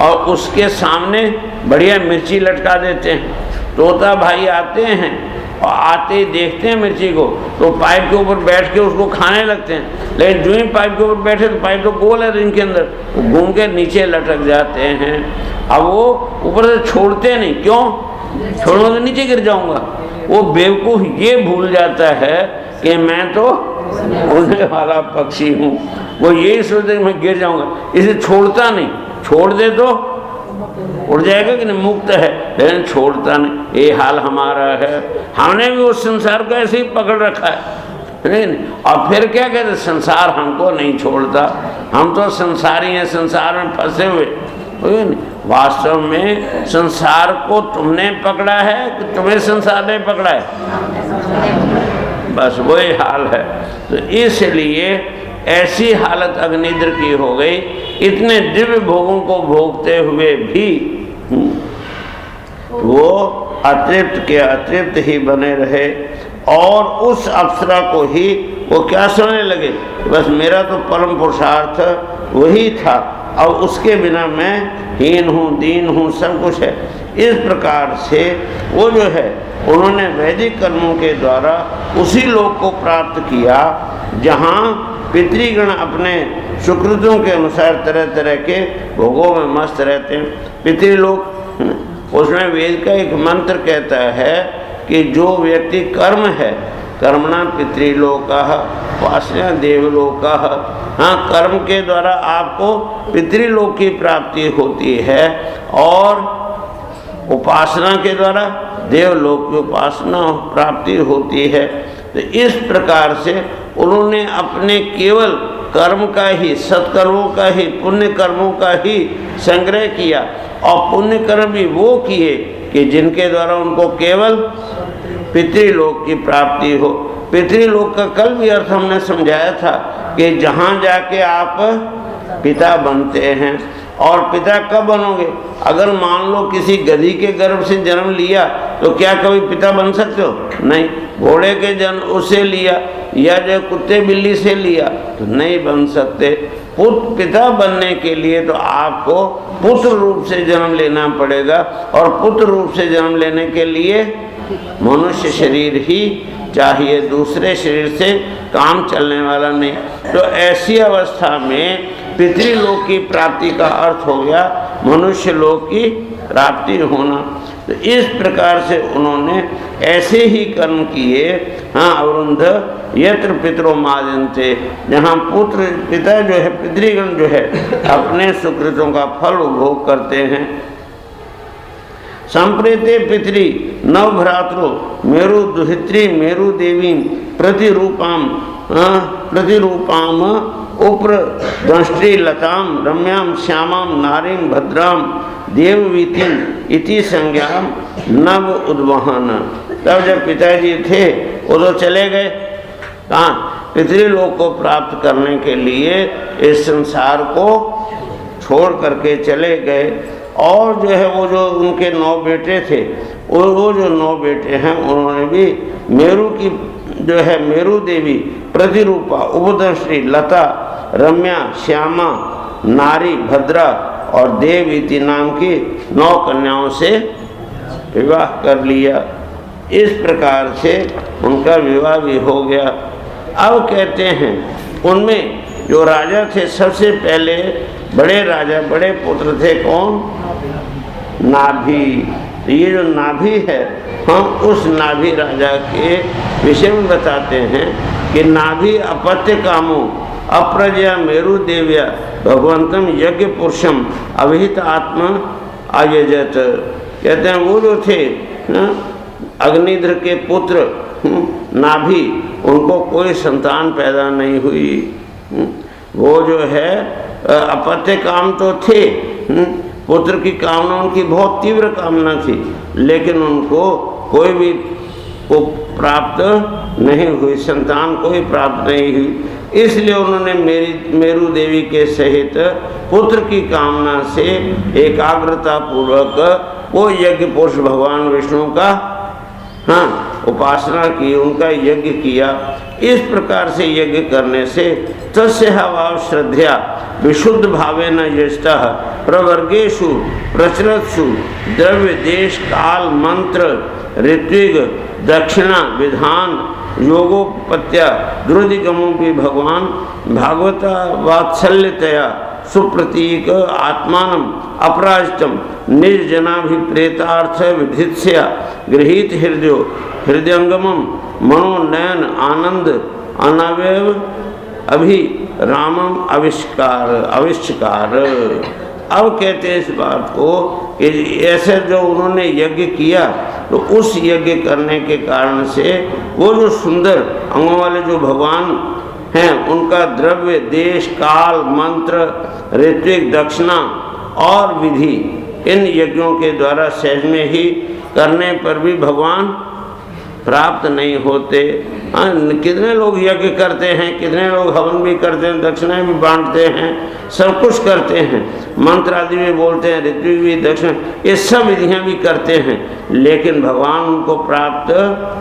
S1: और उसके सामने बढ़िया मिर्ची लटका देते हैं। तोता भाई आते हैं और आते ही देखते हैं मिर्ची को तो पाइप के ऊपर बैठ के उसको खाने लगते हैं। लेकिन जो ही पाइप के ऊपर बैठे तो पाइप तो गोल है रिंग के अंदर, वो घूम के नीचे लटक जाते हैं। अब वो ऊपर से छोड़ते नहीं, क्यों, छोड़ूंगा तो नीचे गिर जाऊंगा। वो बेवकूफ़ ये भूल जाता है कि मैं तो उड़ने वाला पक्षी हूँ, वो यही सोचते कि मैं गिर जाऊंगा, इसे छोड़ता नहीं। छोड़ दे तो उड़ जाएगा कि नहीं, मुक्त है, लेकिन छोड़ता नहीं। ये हाल हमारा है, हमने भी उस संसार को ऐसे ही पकड़ रखा है नहीं। और फिर क्या कहते, संसार हमको नहीं छोड़ता, हम तो संसारी हैं, संसार में फंसे हुए। वास्तव में संसार को तुमने पकड़ा है कि तुम्हें संसार ने पकड़ा है, बस वही हाल है। तो इसलिए ऐसी हालत अग्निद्र की हो गई, इतने दिव्य भोगों को भोगते हुए भी वो अतृप्त के अतृप्त ही बने रहे। और उस अप्सरा को ही वो क्या समझने लगे, बस मेरा तो परम पुरुषार्थ वही था, और उसके बिना मैं हीन हूँ, दीन हूँ, सब कुछ है। इस प्रकार से वो जो है उन्होंने वैदिक कर्मों के द्वारा उसी लोक को प्राप्त किया जहाँ पितृगण अपने सुकृतों के अनुसार तरह तरह के भोगों में मस्त रहते हैं। पितृलोक, उसमें वेद का एक मंत्र कहता है कि जो व्यक्ति कर्म है, कर्मणा पितृलोकः वासना देवलोकः। हाँ, कर्म के द्वारा आपको पितृलोक की प्राप्ति होती है और उपासना के द्वारा देवलोक की उपासना प्राप्ति होती है। तो इस प्रकार से उन्होंने अपने केवल कर्म का ही, सत्कर्मों का ही, पुण्य कर्मों का ही संग्रह किया, और पुण्य कर्म भी वो किए कि जिनके द्वारा उनको केवल पितृलोक की प्राप्ति हो। पितृलोक का कल भी अर्थ हमने समझाया था कि जहाँ जाके आप पिता बनते हैं। और पिता कब बनोगे? अगर मान लो किसी गधी के गर्भ से जन्म लिया तो क्या कभी पिता बन सकते हो? नहीं। घोड़े के जन्म उससे लिया या जो कुत्ते बिल्ली से लिया तो नहीं बन सकते। पिता बनने के लिए तो आपको पुत्र रूप से जन्म लेना पड़ेगा, और पुत्र रूप से जन्म लेने के लिए मनुष्य शरीर ही चाहिए, दूसरे शरीर से काम चलने वाला नहीं। तो ऐसी अवस्था में पितृलोक की प्राप्ति का अर्थ हो गया मनुष्य लोक की प्राप्ति होना। तो इस प्रकार से उन्होंने ऐसे ही कर्म किए। हाँ, अवरुंध यत्र पितरो मादन्ते, जहाँ पुत्र पिता जो है, पितृगण जो है अपने सुकृतों का फल उपभोग करते हैं। संप्रेते पितरी नव भ्रातरो मेरु दुहित्री मेरु देवी प्रतिरूपाम उप्र दंष्ट्री लताम रम्याम श्यामाम नारीम भद्राम देववीतिम इति संज्ञाम नव उद्वहन। तब जब पिताजी थे वो तो चले गए कहाँ? पितृलोक को प्राप्त करने के लिए इस संसार को छोड़ करके चले गए। और जो है वो जो उनके 9 बेटे थे, वो जो 9 बेटे हैं उन्होंने भी मेरु की जो है मेरु देवी प्रतिरूपा उपदंश्री लता रम्या श्यामा नारी भद्रा और देववीति नाम की 9 कन्याओं से विवाह कर लिया। इस प्रकार से उनका विवाह भी हो गया। अब कहते हैं उनमें जो राजा थे, सबसे पहले बड़े राजा, बड़े पुत्र थे कौन? नाभि। ये जो नाभि है, हम उस नाभि राजा के विषय में बताते हैं कि नाभि अपत्य कामो अप्रजया मेरु देव्या भगवंतम यज्ञ पुरुषम अभिहित आत्मा आयजत। कहते हैं वो जो थे अग्निध्र के पुत्र नाभि, उनको कोई संतान पैदा नहीं हुई। वो जो है अपत्य काम तो थे, पुत्र की कामना उनकी बहुत तीव्र कामना थी, लेकिन उनको कोई भी को प्राप्त नहीं हुई, संतान कोई प्राप्त नहीं हुई। इसलिए उन्होंने मेरु देवी के सहित पुत्र की कामना से एकाग्रता पूर्वक वो यज्ञ पुरुष भगवान विष्णु का उपासना की, उनका यज्ञ किया। इस प्रकार से यज्ञ करने से तस्य भाव श्रद्धया विशुद्ध भावेन यजता प्रवर्गेषु प्रचलत्सु द्रव्य देश काल मंत्र ऋत्विग दक्षिणा विधान योगोपत्या द्रुदिगमों भी भगवान भागवता वात्सल्यतया सुप्रतीक आत्मानम अपराजितम निज जनाभिप्रेतार्थ विधित्स्या गृहीत हृदयंगमम मनोनयन आनंद अनवयव अभि रामम आविष्कार। अब कहते हैं इस बात को कि ऐसे जो उन्होंने यज्ञ किया, तो उस यज्ञ करने के कारण से वो जो सुंदर अंगों वाले जो भगवान हैं, उनका द्रव्य देश काल मंत्र ऋत्विक दक्षिणा और विधि, इन यज्ञों के द्वारा सहज में ही करने पर भी भगवान प्राप्त नहीं होते। कितने लोग यज्ञ करते हैं, कितने लोग हवन भी करते हैं, दक्षिणाएं भी बांटते हैं, सब कुछ करते हैं, मंत्र आदि भी बोलते हैं, ऋत्विक भी दक्षिणा, ये सब विधियां भी करते हैं, लेकिन भगवान उनको प्राप्त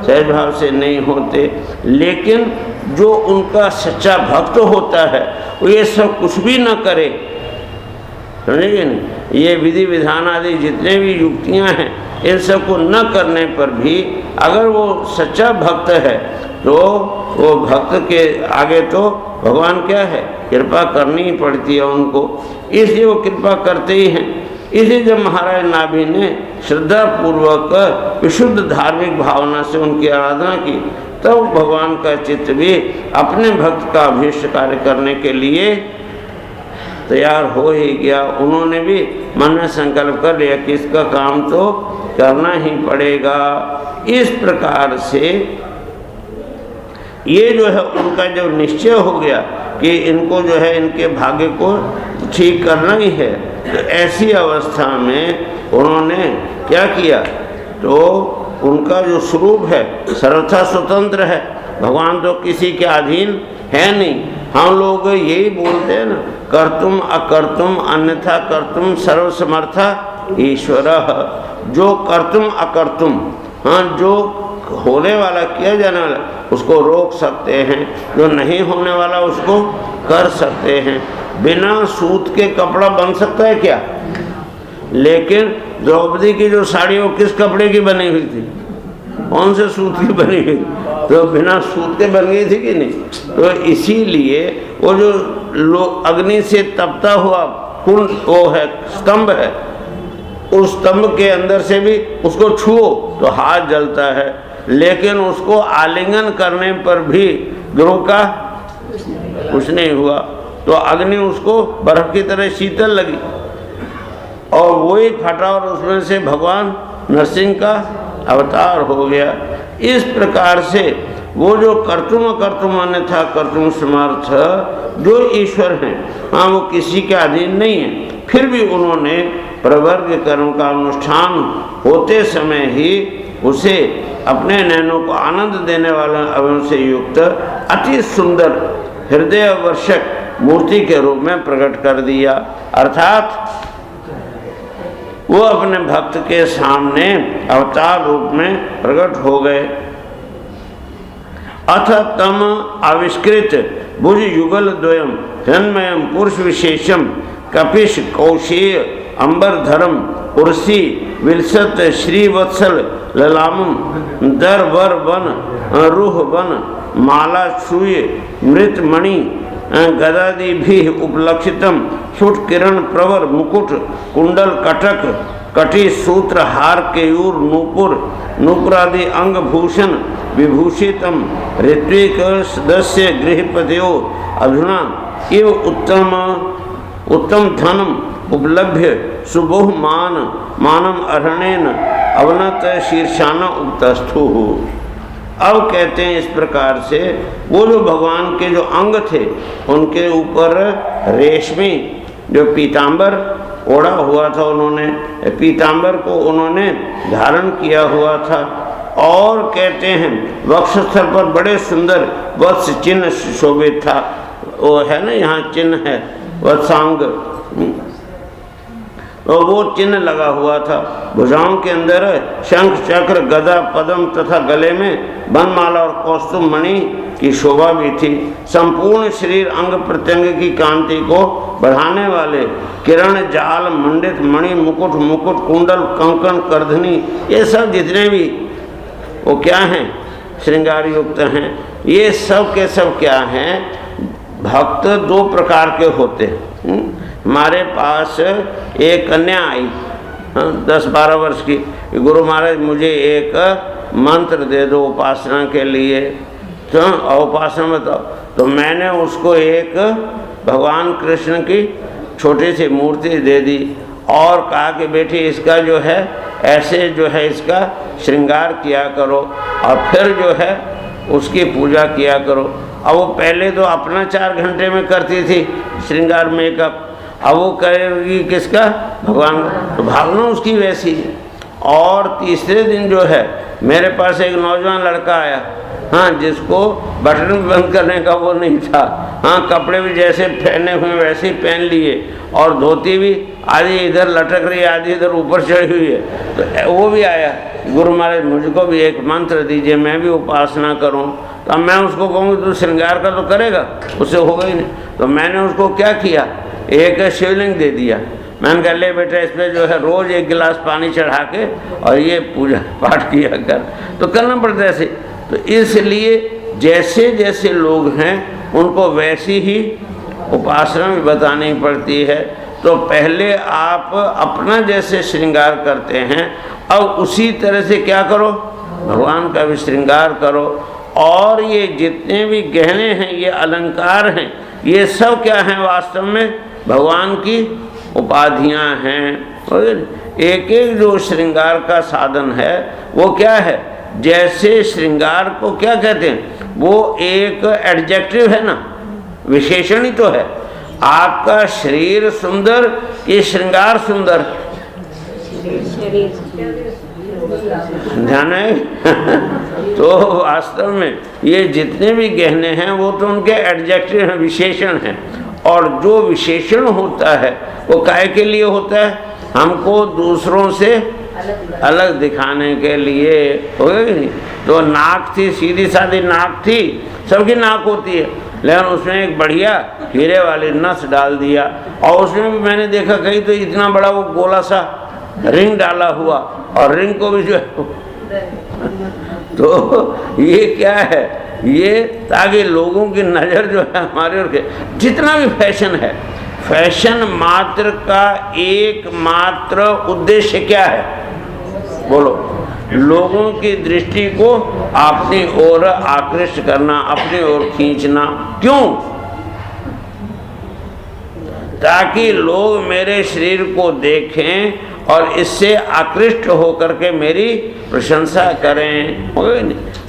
S1: सहज भाव से नहीं होते। लेकिन जो उनका सच्चा भक्त होता है वो ये सब कुछ भी न करे, समझेंगे नहीं, ये विधि विधान आदि जितने भी युक्तियां हैं, इन सब को न करने पर भी अगर वो सच्चा भक्त है तो वो भक्त के आगे तो भगवान क्या है, कृपा करनी ही पड़ती है उनको, इसलिए वो कृपा करते ही हैं। इसलिए जब महाराज नाभि ने श्रद्धा पूर्वक विशुद्ध धार्मिक भावना से उनकी आराधना की, तब भगवान का चित्त भी अपने भक्त का अभीष्ट कार्य करने के लिए तैयार हो ही गया। उन्होंने भी मन में संकल्प कर लिया कि इसका काम तो करना ही पड़ेगा। इस प्रकार से ये जो है उनका जब निश्चय हो गया कि इनको जो है इनके भाग्य को ठीक करना ही है, तो ऐसी अवस्था में उन्होंने क्या किया, तो उनका जो स्वरूप है सर्वथा स्वतंत्र है, भगवान तो किसी के अधीन है नहीं। हम लोग यही बोलते हैं ना, कर्तुम अकर्तुम अन्यथा कर्तुम सर्वसमर्था ईश्वर। जो कर्तुम अकर्तुम, हाँ, जो होने वाला किया जाने वाला उसको रोक सकते हैं, जो नहीं होने वाला उसको कर सकते हैं। बिना सूत के कपड़ा बन सकता है क्या? लेकिन द्रौपदी की जो साड़ी वो किस कपड़े की बनी हुई थी? कौन से सूत की बनी हुई? तो बिना सूत के बन गई थी कि नहीं? तो इसीलिए वो जो अग्नि से तपता हुआ कुंड वो है, स्तंभ है, उस स्तंभ के अंदर से भी उसको छुओ तो हाथ जलता है, लेकिन उसको आलिंगन करने पर भी गुरु का कुछ नहीं हुआ, तो अग्नि उसको बर्फ की तरह शीतल लगी और वही फटा और उसमें से भगवान नरसिंह का अवतार हो गया। इस प्रकार से वो जो कर्तुम अकर्तुम अन्यथा कर्तुम समर्थ जो ईश्वर हैं, हाँ, वो किसी के अधीन नहीं है, फिर भी उन्होंने प्रवर्ग कर्म का अनुष्ठान होते समय ही उसे अपने नैनों को आनंद देने वाला अवयव से युक्त अति सुंदर हृदय वर्षक मूर्ति के रूप में प्रकट कर दिया। अर्थात वो अपने भक्त के सामने अवतार रूप में प्रकट हो गए। अथ तम आविष्कृत भुज युगल द्वयम हिरण्मयम पुरुष विशेषम कपिश कौशेय अंबरधरम उर्सी विलसत श्रीवत्सल ललामम दर वर वन रूह वन माला छूय मृतमणि गदादि भी उपलक्षितम सुट किरण प्रवर मुकुट कुंडल कटक कटी सूत्र हार केयूर नूपुर नूपुरादि अंग भूषण विभूषितम ऋत्विक सदस्य गृहपतियो अधुना इव उत्तम धनम उपलभ्य सुबोह मानम अरणेन अवनत शीर्षान उपतस्थु। अब कहते हैं इस प्रकार से वो जो भगवान के जो अंग थे उनके ऊपर रेशमी जो पीतांबर ओढ़ा हुआ था, उन्होंने पीतांबर को उन्होंने धारण किया हुआ था। और कहते हैं वक्षस्थल पर बड़े सुंदर वत्स चिन्ह शोभित था, वो है ना, यहाँ चिन्ह है वत्सांग, और वो चिन्ह लगा हुआ था। भुजाओं के अंदर शंख चक्र गदा पद्म तथा गले में बनमाला और कौस्तुभ मणि की शोभा भी थी। संपूर्ण शरीर अंग प्रत्यंग की कांति को बढ़ाने वाले किरण जाल मंडित मणि मुकुट मुकुट कुंडल कंकण करधनी, ये सब जितने भी वो क्या हैं, श्रृंगार युक्त हैं। ये सब के सब क्या हैं, भक्त दो प्रकार के होते हैं। हमारे पास एक कन्या आई 10-12 वर्ष की, गुरु महाराज मुझे एक मंत्र दे दो उपासना के लिए, तो उपासना बताओ। तो मैंने उसको एक भगवान कृष्ण की छोटी सी मूर्ति दे दी और कहा कि बेटी इसका जो है ऐसे जो है इसका श्रृंगार किया करो और फिर जो है उसकी पूजा किया करो। अब वो पहले तो अपना 4 घंटे में करती थी श्रृंगार मेकअप, अब वो करेगी किसका, भगवान का। तो भावना उसकी वैसी। और तीसरे दिन जो है मेरे पास एक नौजवान लड़का आया, हाँ, जिसको बटन बंद करने का वो नहीं था, हाँ, कपड़े भी जैसे पहने हुए वैसे ही पहन लिए और धोती भी आधी इधर लटक रही है आधी इधर ऊपर चढ़ी हुई है। तो वो भी आया, गुरु महाराज मुझको भी एक मंत्र दीजिए, मैं भी उपासना करूं। तो मैं उसको कहूँगी तू श्रृंगार का तो करेगा, उससे होगा ही नहीं। तो मैंने उसको क्या किया, एक शिवलिंग दे दिया। मैंने कहा ले बेटा इस पर जो है रोज़ 1 गिलास पानी चढ़ा के और ये पूजा पाठ किया कर। तो करना पड़ता है ऐसे। तो इसलिए जैसे जैसे लोग हैं उनको वैसी ही उपासना भी बतानी पड़ती है। तो पहले आप अपना जैसे श्रृंगार करते हैं, अब उसी तरह से क्या करो, भगवान का भी श्रृंगार करो। और ये जितने भी गहने हैं, ये अलंकार हैं, ये सब क्या हैं, वास्तव में भगवान की उपाधियां हैं। एक एक जो श्रृंगार का साधन है वो क्या है, जैसे श्रृंगार को क्या कहते हैं, वो एक एडजेक्टिव है ना, विशेषण ही तो है। आपका शरीर सुंदर, ये श्रृंगार सुंदर, ध्यान है। तो वास्तव में ये जितने भी गहने हैं वो तो उनके एडजेक्टिव हैं, विशेषण हैं। और जो विशेषण होता है वो काहे के लिए होता है? हमको दूसरों से अलग दिखाने के लिए, हो गया कि नहीं? तो नाक थी, सीधी सादी नाक थी, सबकी नाक होती है, लेकिन उसमें एक बढ़िया हीरे वाली नस डाल दिया। और उसमें भी मैंने देखा कहीं तो इतना बड़ा वो गोला सा रिंग डाला हुआ, और रिंग को भी जो है तो ये क्या है? ये ताकि लोगों की नज़र जो है हमारे ओर के, जितना भी फैशन है, फैशन मात्र का एकमात्र उद्देश्य क्या है? बोलो। लोगों की दृष्टि को अपनी ओर आकृष्ट करना, अपनी ओर खींचना। क्यों? ताकि लोग मेरे शरीर को देखें और इससे आकृष्ट होकर के मेरी प्रशंसा करें।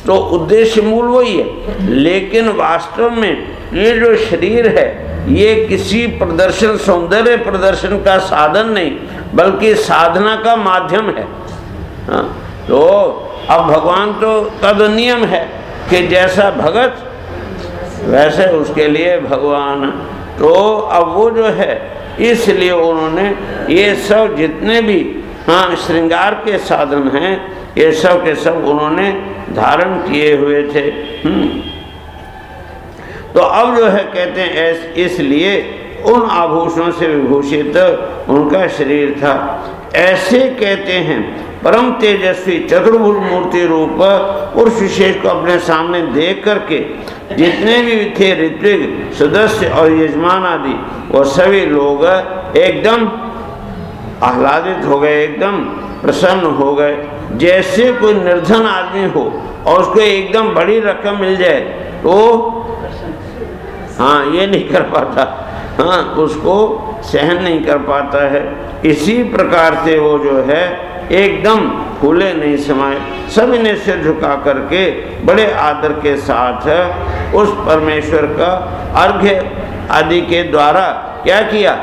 S1: तो उद्देश्य मूल वही है। लेकिन वास्तव में ये जो शरीर है ये किसी प्रदर्शन, सौंदर्य प्रदर्शन का साधन नहीं, बल्कि साधना का माध्यम है। हाँ, तो अब भगवान तो तद नियम है कि जैसा भगत वैसे उसके लिए भगवान। तो अब वो जो है, इसलिए उन्होंने ये सब जितने भी श्रृंगार के साधन हैं ये सब के सब उन्होंने धारण किए हुए थे। तो अब जो है कहते हैं इसलिए उन आभूषणों से विभूषित उनका शरीर था। ऐसे कहते हैं परम तेजस्वी चतुर्भुज मूर्ति रूप पुरुष विशेष को अपने सामने देख करके जितने भी थे ऋत्विक सदस्य और यजमान आदि, वो सभी लोग एकदम आह्लादित हो गए, एकदम प्रसन्न हो गए। जैसे कोई निर्धन आदमी हो और उसको एकदम बड़ी रकम मिल जाए तो ये नहीं कर पाता, उसको सहन नहीं कर पाता है। इसी प्रकार से वो जो है एकदम फूले नहीं समाये, सभी ने सिर झुका करके बड़े आदर के साथ उस परमेश्वर का अर्घ्य आदि के द्वारा क्या किया?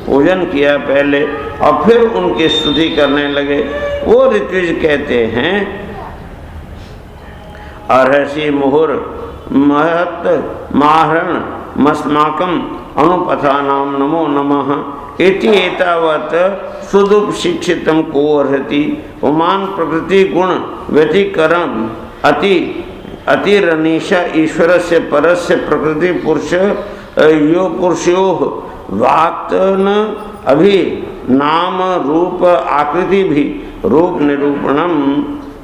S1: पूजन किया पहले, और फिर उनकी स्तुति करने लगे। वो ऋत्विज कहते हैं अर्हसि मुहुर महत माहरण मस्माकम अनुपथानाम नमो नमः इति एतावत सुदुप शिक्षितम को अर्हति उमान प्रकृति गुण व्यतिकरण अतिरनीशा ईश्वर से परस्य प्रकृति पुरुष यो पुरुषयो वाक्तन अभि नाम रूप आकृति भी रूप निरूपणम।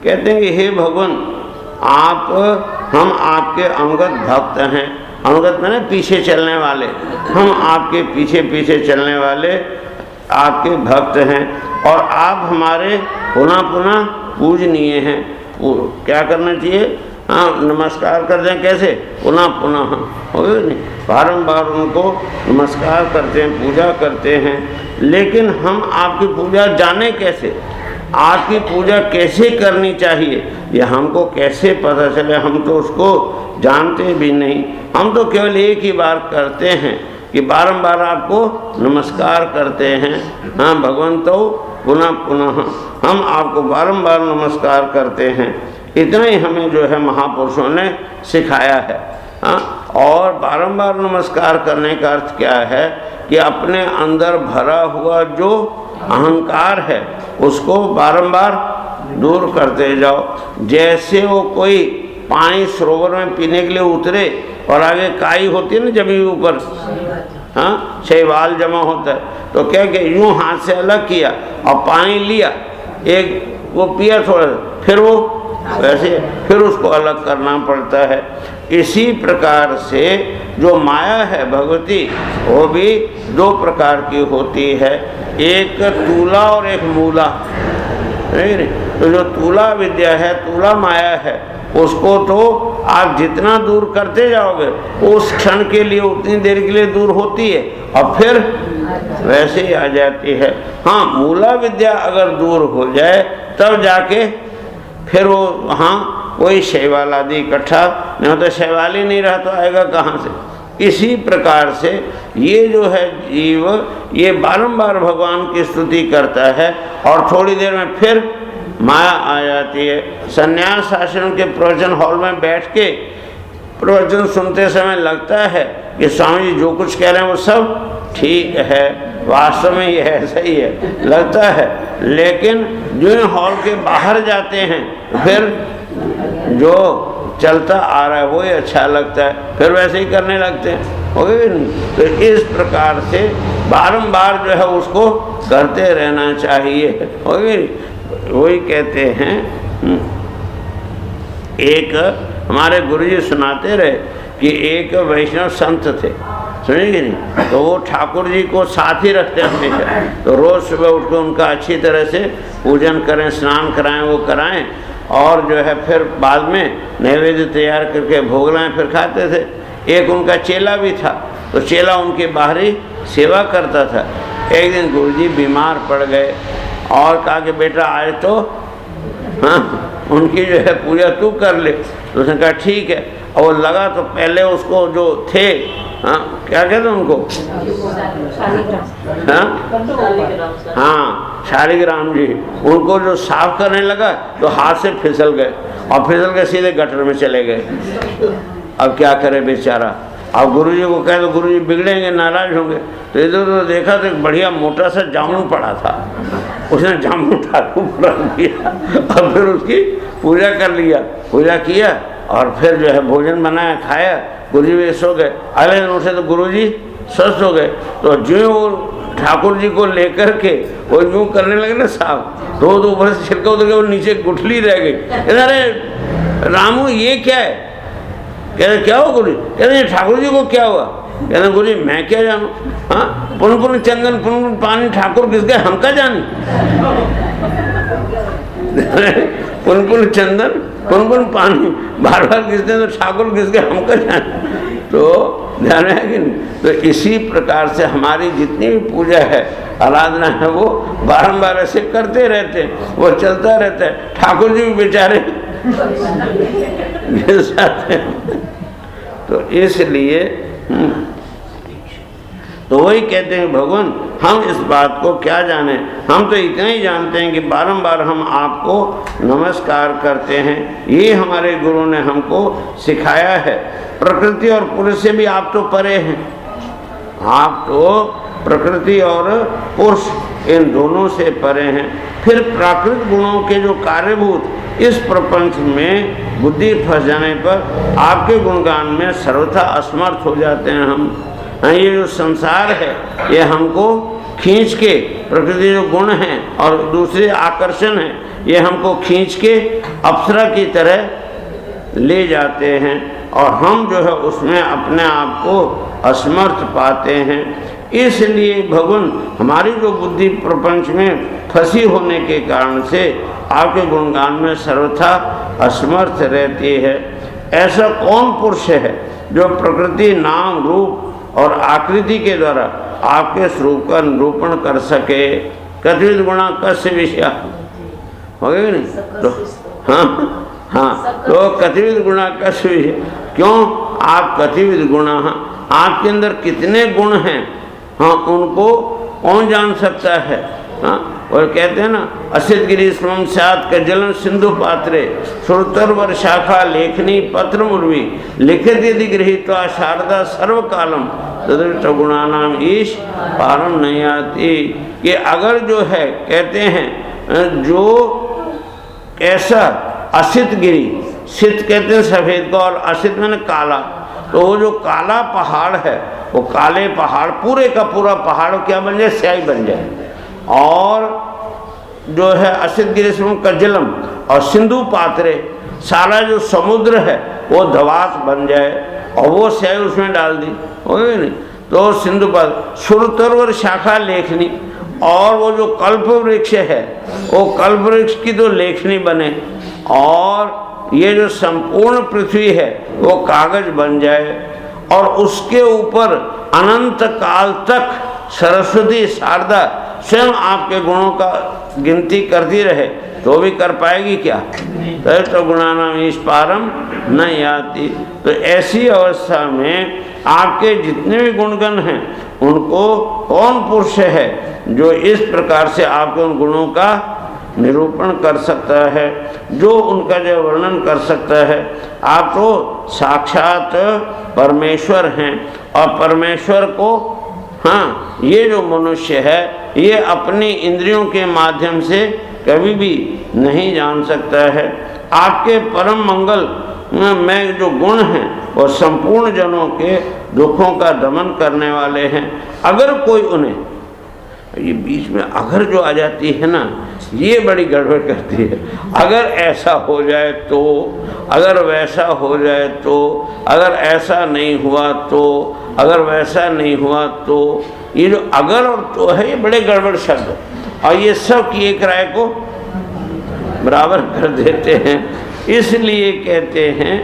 S1: कहते हैं हे भगवान, हम आपके अंगत भक्त हैं। अनुगत मैंने पीछे चलने वाले, हम आपके पीछे पीछे चलने वाले आपके भक्त हैं, और आप हमारे पुनः पुनः पूजनीय हैं। क्या करना चाहिए? नमस्कार कर दें। कैसे? पुनः पुनः, हो गया नहीं? बारंबार उनको नमस्कार करते हैं, पूजा करते हैं। लेकिन हम आपकी पूजा जाने कैसे? आपकी पूजा कैसे करनी चाहिए ये हमको कैसे पता चले? हम तो उसको जानते भी नहीं। हम तो केवल एक ही बार करते हैं कि बारंबार आपको नमस्कार करते हैं। भगवान तो पुनः पुनः हम आपको बारंबार नमस्कार करते हैं। इतना ही हमें जो है महापुरुषों ने सिखाया है। और बारंबार नमस्कार करने का अर्थ क्या है कि अपने अंदर भरा हुआ जो अहंकार है उसको बारंबार दूर करते जाओ। जैसे वो कोई पानी सरोवर में पीने के लिए उतरे और आगे काई होती है ना जमीन ऊपर, शैवाल जमा होता है, तो क्या कि यूं हाथ से अलग किया और पानी लिया, एक वो पिया थोड़ा, फिर वो वैसे फिर उसको अलग करना पड़ता है। इसी प्रकार से जो माया है भगवती, वो भी दो प्रकार की होती है, एक तूला और एक मूला। नहीं, तो जो तूला विद्या है, तूला माया है, उसको तो आप जितना दूर करते जाओगे उस क्षण के लिए, उतनी देर के लिए दूर होती है और फिर वैसे ही आ जाती है। मूला विद्या अगर दूर हो जाए तब जाके फिर वो कोई शैवाल आदि इकट्ठा नहीं होता। शैवाल ही नहीं रहा तो आएगा कहाँ से। इसी प्रकार से ये जो है जीव ये बारंबार भगवान की स्तुति करता है और थोड़ी देर में फिर माया आ जाती है। संन्यास आश्रम के प्रवचन हॉल में बैठ के प्रवचन सुनते समय लगता है कि स्वामी जी जो कुछ कह रहे हैं वो सब ठीक है, वास्तव में ये ऐसा ही है लगता है, लेकिन जो हॉल के बाहर जाते हैं फिर जो चलता आ रहा है वही अच्छा लगता है, फिर वैसे ही करने लगते हैं, हो गए नहीं। तो इस प्रकार से बारंबार जो है उसको करते रहना चाहिए, हो गए। वही कहते हैं, एक हमारे गुरुजी सुनाते रहे कि एक वैष्णव संत थे, सुनिए नहीं, तो वो ठाकुर जी को साथ ही रखते हमेशा। तो रोज़ सुबह उठ कर उनका अच्छी तरह से पूजन करें, स्नान कराएं, वो कराएं और जो है फिर बाद में नैवेद्य तैयार करके भोग लाएं, फिर खाते थे। एक उनका चेला भी था, तो चेला उनकी बाहरी सेवा करता था। एक दिन गुरुजी बीमार पड़ गए और कहा कि बेटा आए तो हाँ उनकी जो है पूजा तू कर ले। तो उसने कहा ठीक है। और वो लगा तो पहले उसको जो थे, हाँ क्या कहते उनको, हाँ शालिग्राम जी, उनको जो साफ करने लगा तो हाथ से फिसल गए और फिसल के सीधे गटर में चले गए। अब क्या करे बेचारा। अब गुरुजी को कहे तो गुरुजी बिगड़ेंगे, नाराज होंगे। तो इधर उधर देखा तो एक बढ़िया मोटा सा जामुन पड़ा था, उसने जामुन ठाकुर को रख दिया और फिर उसकी पूजा कर लिया, पूजा किया और फिर जो है भोजन बनाया, खाया। गुरुजी भी सो गए। अगले दिन उठे तो गुरुजी स्वस्थ हो गए। तो जो वो ठाकुर जी को लेकर के वो यूँ करने लगे ना साहब, तो ऊपर से छिलका उतर गया, वो नीचे गुठली रह गई। अरे रामू ये क्या है? कहते क्या हुआ गुरु? कहते ठाकुर जी को क्या हुआ? कहते गुरु जी मैं क्या जानूँ, हाँ पुन पुन चंदन पुन पुन पानी ठाकुर किस गए हम क्या जाने। पुन पुन चंदन पुन पुन पानी बार बार किसने तो ठाकुर किस गए हम क्या जाने। तो ध्यान है कि नहीं। तो इसी प्रकार से हमारी जितनी भी पूजा है, आराधना है, वो बारंबार ऐसे करते रहते हैं, वो चलता रहता है। ठाकुर जी भी बेचारे तो इसलिए तो वही कहते हैं भगवान हम इस बात को क्या जाने, हम तो इतना ही जानते हैं कि बारंबार हम आपको नमस्कार करते हैं, ये हमारे गुरु ने हमको सिखाया है। प्रकृति और पुरुष से भी आप तो परे हैं, आप तो प्रकृति और पुरुष इन दोनों से परे हैं। फिर प्राकृतिक गुणों के जो कार्यभूत इस प्रपंच में बुद्धि फंस जाने पर आपके गुणगान में सर्वथा असमर्थ हो जाते हैं हम। ये जो संसार है ये हमको खींच के, प्रकृति जो गुण हैं और दूसरे आकर्षण हैं, ये हमको खींच के अप्सरा की तरह ले जाते हैं और हम जो है उसमें अपने आप को असमर्थ पाते हैं। इसलिए भगवान हमारी जो बुद्धि प्रपंच में फंसी होने के कारण से आपके गुणगान में सर्वथा असमर्थ रहती है। ऐसा कौन पुरुष है जो प्रकृति, नाम, रूप और आकृति के द्वारा आपके स्वरूप का निरूपण कर सके? कथित गुणा कस्य विषया, हो गए नहीं? तो हाँ तो कथित गुणा कस्य विषय, क्यों आप कथित गुणा, आपके अंदर कितने गुण हैं, हाँ उनको कौन जान सकता है? हाँ और कहते हैं ना, असित गिरी श्रम सात का जलन सिंधु पात्रे श्रुतर्वर शाखा लेखनी पत्र मुर्वी लिखित यदि गृहीत शारदा सर्व कालम तदृष्ट गुणानाम ईश पारम नहीं आती। कि अगर जो है कहते हैं जो ऐसा असित गिरी, सित कहते हैं सफ़ेद का और असित मैंने काला, तो वो जो काला पहाड़ है वो काले पहाड़ पूरे का पूरा पहाड़ क्या बन जाए? स्याही बन जाए। और जो है असित गिरीश्वरम का जलम और सिंधु पात्रे सारा जो समुद्र है वो धवास बन जाए और वो स्याही उसमें डाल दी, हो गई नहीं? तो सिंधु पात्र सुरतरवर शाखा लेखनी, और वो जो कल्प वृक्ष है वो कल्प वृक्ष की तो लेखनी बने, और ये जो संपूर्ण पृथ्वी है वो कागज बन जाए और उसके ऊपर अनंत काल तक सरस्वती शारदा स्वयं आपके गुणों का गिनती करती रहे तो भी कर पाएगी क्या? तो गुणानाम ईश पारम न याति। तो ऐसी अवस्था में आपके जितने भी गुणगण हैं उनको कौन पुरुष है जो इस प्रकार से आपके उन गुणों का निरूपण कर सकता है, जो उनका जो वर्णन कर सकता है? आप तो साक्षात परमेश्वर हैं और परमेश्वर को, हाँ, ये जो मनुष्य है ये अपनी इंद्रियों के माध्यम से कभी भी नहीं जान सकता है। आपके परम मंगल में जो गुण हैं वो संपूर्ण जनों के दुखों का दमन करने वाले हैं। अगर कोई उन्हें, ये बीच में अगर जो आ जाती है ना, ये बड़ी गड़बड़ करती है। अगर ऐसा हो जाए तो, अगर वैसा हो जाए तो, अगर ऐसा नहीं हुआ तो, अगर वैसा नहीं हुआ तो, ये जो अगर और तो है ये बड़े गड़बड़ शब्द, और ये सब की एक राय को बराबर कर देते हैं। इसलिए कहते हैं,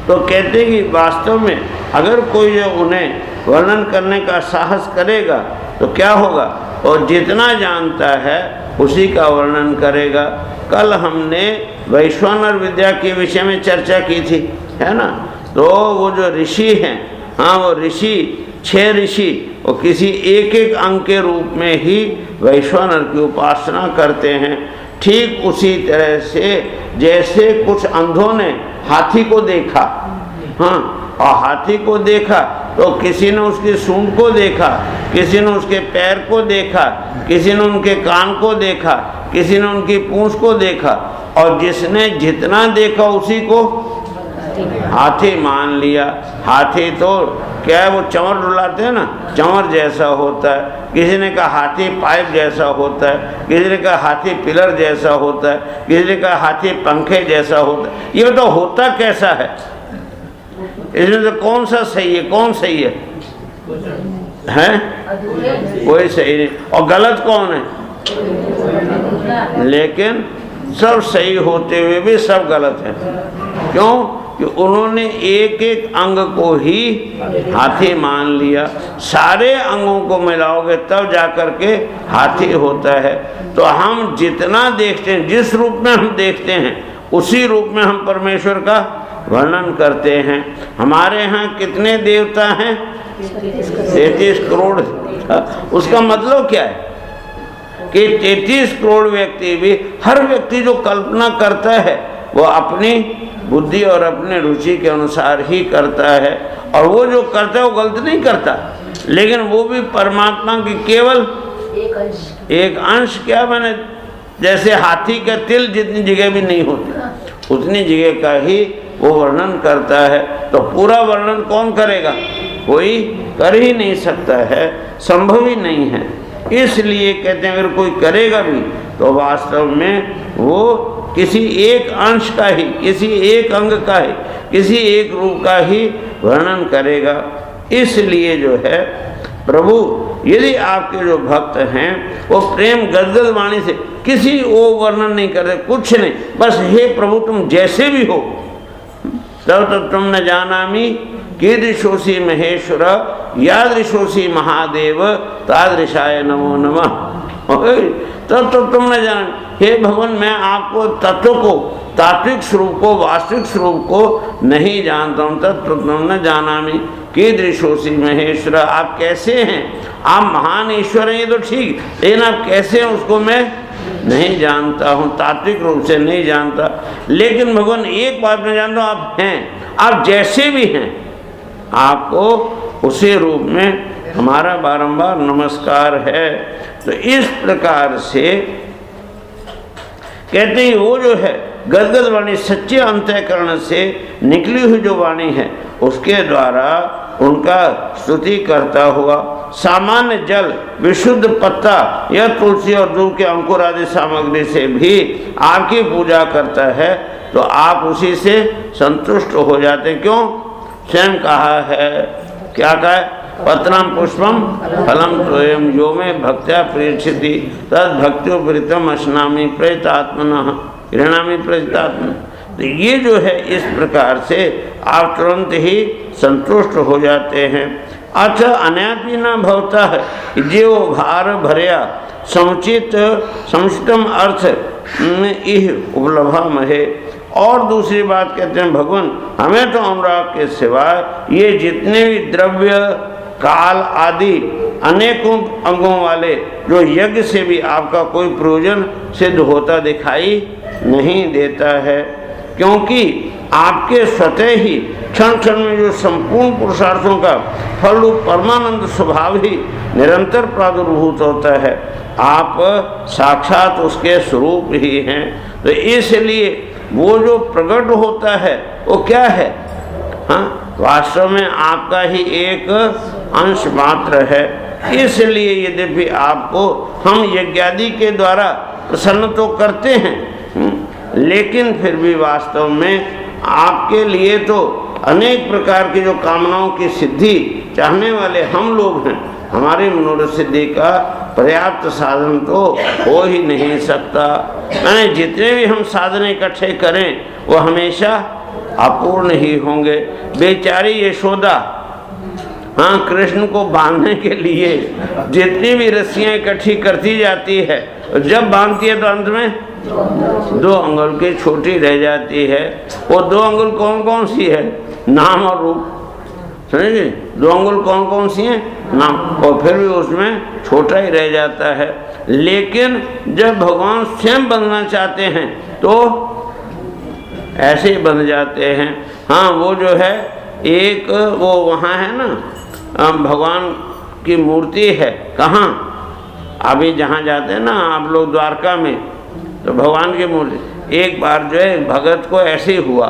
S1: तो कहते हैं कि वास्तव में अगर कोई जो उन्हें वर्णन करने का साहस करेगा तो क्या होगा, और जितना जानता है उसी का वर्णन करेगा। कल हमने वैश्वानर विद्या के विषय में चर्चा की थी, है ना? तो वो जो ऋषि हैं, हाँ, वो ऋषि 6 ऋषि वो किसी एक एक अंग के रूप में ही वैश्वानर की उपासना करते हैं। ठीक उसी तरह से जैसे कुछ अंधों ने हाथी को देखा, हाँ, और हाथी को देखा तो किसी ने उसकी सूंड को देखा, किसी ने उसके पैर को देखा, किसी ने उनके कान को देखा, किसी ने उनकी पूंछ को देखा, और जिसने जितना देखा उसी को हाथी मान लिया। हाथी तो क्या है, वो चंवर डुलाते हैं ना, चंवर जैसा होता है। किसी ने कहा हाथी पाइप जैसा होता है, किसी ने कहा हाथी पिलर जैसा होता है, किसी ने कहा हाथी पंखे जैसा होता है। ये तो होता कैसा है, इसमें से कौन सा सही है, कौन सही है? कोई सही नहीं, और गलत कौन है? लेकिन सब सही होते हुए भी सब गलत है। क्यों? कि उन्होंने एक एक अंग को ही हाथी मान लिया। सारे अंगों को मिलाओगे तब जाकर के हाथी होता है। तो हम जितना देखते हैं, जिस रूप में हम देखते हैं उसी रूप में हम परमेश्वर का वर्णन करते हैं। हमारे यहाँ कितने देवता हैं? 33 करोड़। उसका मतलब क्या है कि 33 करोड़ व्यक्ति भी, हर व्यक्ति जो कल्पना करता है वो अपनी बुद्धि और अपने रुचि के अनुसार ही करता है, और वो जो करता है वो गलत नहीं करता, लेकिन वो भी परमात्मा की केवल एक अंश। क्या मैंने, जैसे हाथी का तिल जितनी जगह भी नहीं होती उतनी जगह का ही वो वर्णन करता है। तो पूरा वर्णन कौन करेगा? कोई कर ही नहीं सकता है, संभव ही नहीं है। इसलिए कहते हैं अगर कोई करेगा भी तो वास्तव में वो किसी एक अंश का ही, किसी एक अंग का ही, किसी एक रूप का ही वर्णन करेगा। इसलिए जो है प्रभु, यदि आपके जो भक्त हैं वो प्रेम गदगद वाणी से किसी वो वर्णन नहीं करते, कुछ नहीं, बस हे प्रभु तुम जैसे भी हो, तब तुम न जानामि कीदृशोसी महेश्वर यादृशोसी महादेव तादृशाय नमो नमः। तब तो तुम न जान, हे भगवान मैं आपको तत्व को, तात्विक स्वरूप को, वास्तविक स्वरूप को नहीं जानता हूँ। तब तो तुम न जानामि कीदृशोसी महेश्वर, आप कैसे हैं? आप महान ईश्वर हैं ये तो ठीक, लेकिन आप कैसे हैं उसको मैं नहीं जानता हूँ, तात्विक रूप से नहीं जानता। लेकिन भगवान एक बात मैं जानता हूँ, आप हैं, आप जैसे भी हैं आपको उसी रूप में हमारा बारंबार नमस्कार है। तो इस प्रकार से कहते हैं वो जो है गदगद वाणी सच्चे अंतःकरण से निकली हुई जो वाणी है उसके द्वारा उनका स्तुति करता हुआ सामान्य जल, विशुद्ध पत्ता या तुलसी और दूब के अंकुर आदि सामग्री से भी आपकी पूजा करता है तो आप उसी से संतुष्ट हो जाते हैं। क्यों? स्वयं कहा है, क्या कहा है? पत्रम पुष्पम फलम तोयम यो में भक्त्या प्रेक्षति तद भक्त्योपरीतम अश्नामी प्रेतात्मनः गृह्णामि प्रेतात्मन। तो ये जो है इस प्रकार से आप तुरंत ही संतुष्ट हो जाते हैं। अथ अन्यापि न भवता है जीव भार भरया समुचितम अर्थ इह उपलब्धमहे। और दूसरी बात कहते हैं भगवान हमें तो अनुराग के सिवाय ये जितने भी द्रव्य काल आदि अनेकों अंगों वाले जो यज्ञ से भी आपका कोई प्रयोजन सिद्ध होता दिखाई नहीं देता है, क्योंकि आपके स्वतः ही क्षण क्षण में जो संपूर्ण पुरुषार्थों का फल रूप परमानंद स्वभाव ही निरंतर प्रादुर्भूत होता है। आप साक्षात उसके स्वरूप ही हैं। तो इसलिए वो जो प्रकट होता है वो क्या है? हाँ, वास्तव में आपका ही एक अंश मात्र है। इसलिए यद्यपि आपको हम यज्ञादि के द्वारा प्रसन्न तो करते हैं, लेकिन फिर भी वास्तव में आपके लिए तो अनेक प्रकार की जो कामनाओं की सिद्धि चाहने वाले हम लोग हैं। हमारी मनोरथ सिद्धि का पर्याप्त साधन तो हो ही नहीं सकता। मैंने जितने भी हम साधन इकट्ठे करें वो हमेशा अपूर्ण ही होंगे। बेचारी यशोदा हाँ, कृष्ण को बांधने के लिए जितनी भी रस्सियाँ इकट्ठी करती जाती है, जब बांधती है तो अंत में 2 अंगुल की छोटी रह जाती है। वो 2 अंगुल कौन कौन सी है? नाम और रूप। समझिए, 2 अंगुल कौन कौन सी हैं? नाम, और फिर भी उसमें छोटा ही रह जाता है। लेकिन जब भगवान स्वयं बनना चाहते हैं तो ऐसे ही बन जाते हैं। हाँ, वो जो है एक वो वहाँ है ना, भगवान की मूर्ति है। कहाँ? अभी जहाँ जाते हैं ना आप लोग द्वारका में, तो भगवान की मूर्ति। एक बार जो है भगत को ऐसे ही हुआ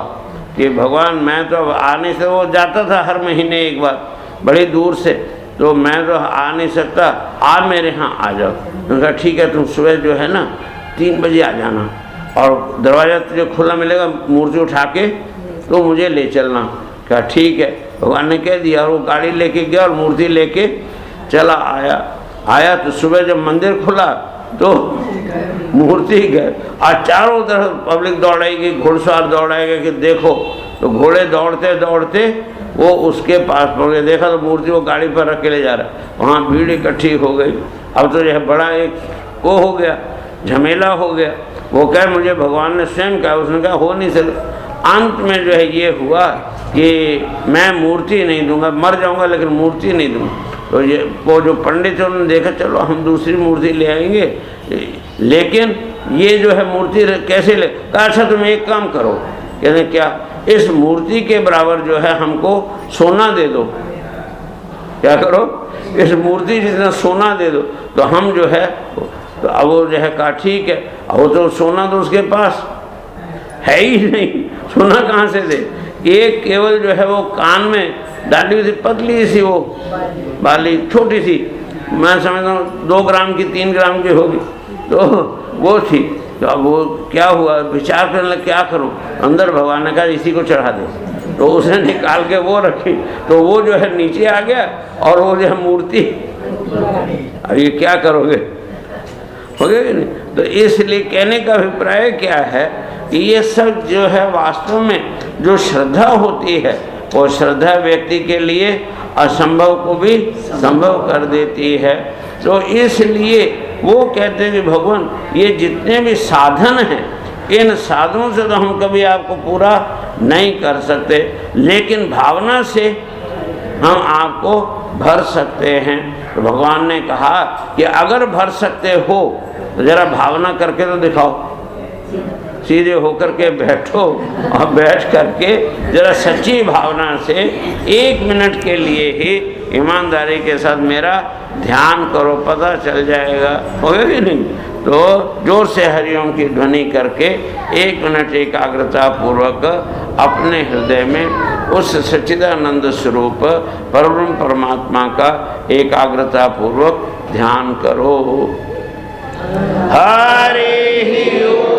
S1: कि भगवान मैं तो अब आने से, वो जाता था हर महीने एक बार बड़ी दूर से, तो मैं तो आ नहीं सकता, आप मेरे यहाँ आ जाओ। उन्होंने कहा ठीक है, तुम सुबह जो है ना 3 बजे आ जाना, और दरवाज़ा तुझे खुला मिलेगा, मूर्ति उठा के तो मुझे ले चलना। कहा ठीक है। भगवान ने कह दिया, और वो गाड़ी लेके गया और मूर्ति लेके चला आया तो सुबह जब मंदिर खुला तो मूर्ति गए, और चारों तरफ पब्लिक दौड़ाएगी, घुड़सवार दौड़ाएगा कि देखो। तो घोड़े दौड़ते दौड़ते वो उसके पास पहुँचे, देखा तो मूर्ति वो गाड़ी पर रख के ले जा रहा है। वहाँ भीड़ इकट्ठी हो गई। अब तो यह बड़ा एक वो हो गया, झमेला हो गया। वो कहे मुझे भगवान ने स्वयं कहा, उसने कहा हो नहीं सकता। अंत में जो है ये हुआ कि मैं मूर्ति नहीं दूंगा, मर जाऊंगा लेकिन मूर्ति नहीं दूंगा। तो ये वो जो पंडित है उन्होंने देखा चलो हम दूसरी मूर्ति ले आएंगे, लेकिन ये जो है मूर्ति कैसे ले? कहा अच्छा तुम एक काम करो। कहते क्या? इस मूर्ति के बराबर जो है हमको सोना दे दो। क्या करो? इस मूर्ति जितना सोना दे दो। तो हम जो है, तो अब वो जो है कहा ठीक है। वो तो सोना तो उसके पास है ही नहीं, सोना कहाँ से दे? एक केवल जो है वो कान में डाली हुई थी, पतली सी वो बाली, छोटी सी, मैं समझता हूँ 2 ग्राम की 3 ग्राम की होगी, तो वो थी। तो अब वो क्या हुआ, विचार करने लगा क्या करूँ। अंदर भगवान ने कहा इसी को चढ़ा दे। तो उसने निकाल के वो रखी, तो वो जो है नीचे आ गया, और वो जो है मूर्ति, अब ये क्या करोगे, हो गया कि नहीं? तो इसलिए कहने का अभिप्राय क्या है कि ये सब जो है वास्तव में जो श्रद्धा होती है, वो श्रद्धा व्यक्ति के लिए असंभव को भी संभव कर देती है। तो इसलिए वो कहते हैं कि भगवान ये जितने भी साधन हैं, इन साधनों से तो हम कभी आपको पूरा नहीं कर सकते, लेकिन भावना से हम आपको भर सकते हैं। तो भगवान ने कहा कि अगर भर सकते हो तो जरा भावना करके तो दिखाओ। सीधे होकर के बैठो और बैठ करके जरा सच्ची भावना से 1 मिनट के लिए ही ईमानदारी के साथ मेरा ध्यान करो, पता चल जाएगा। होगा कि नहीं? तो जोर से हरिओम की ध्वनि करके 1 मिनट एकाग्रता पूर्वक अपने हृदय में उस सच्चिदानंद स्वरूप परब्रह्म परमात्मा का एकाग्रता पूर्वक ध्यान करो। हरि ओम।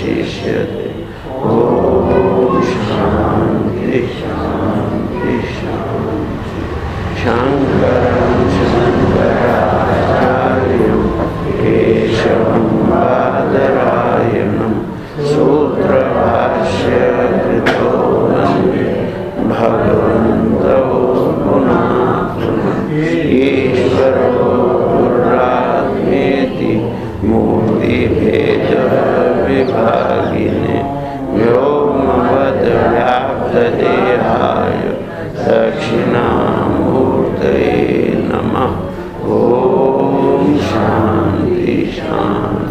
S1: वशिष्यते। ओम शांति शांति शांति। शंकरं शंकराचार्यं केशवं बादरायणं सूत्रभाष्य कृतो वन्दे भगवन्तौ पुनः पुनः। ईश्वरो गुरुरात्मेति मूर्तिभेदविभागिने व्योमवद्व्याप्तदेहाय दक्षिणामूर्तये नमः। ओम शांति शांति।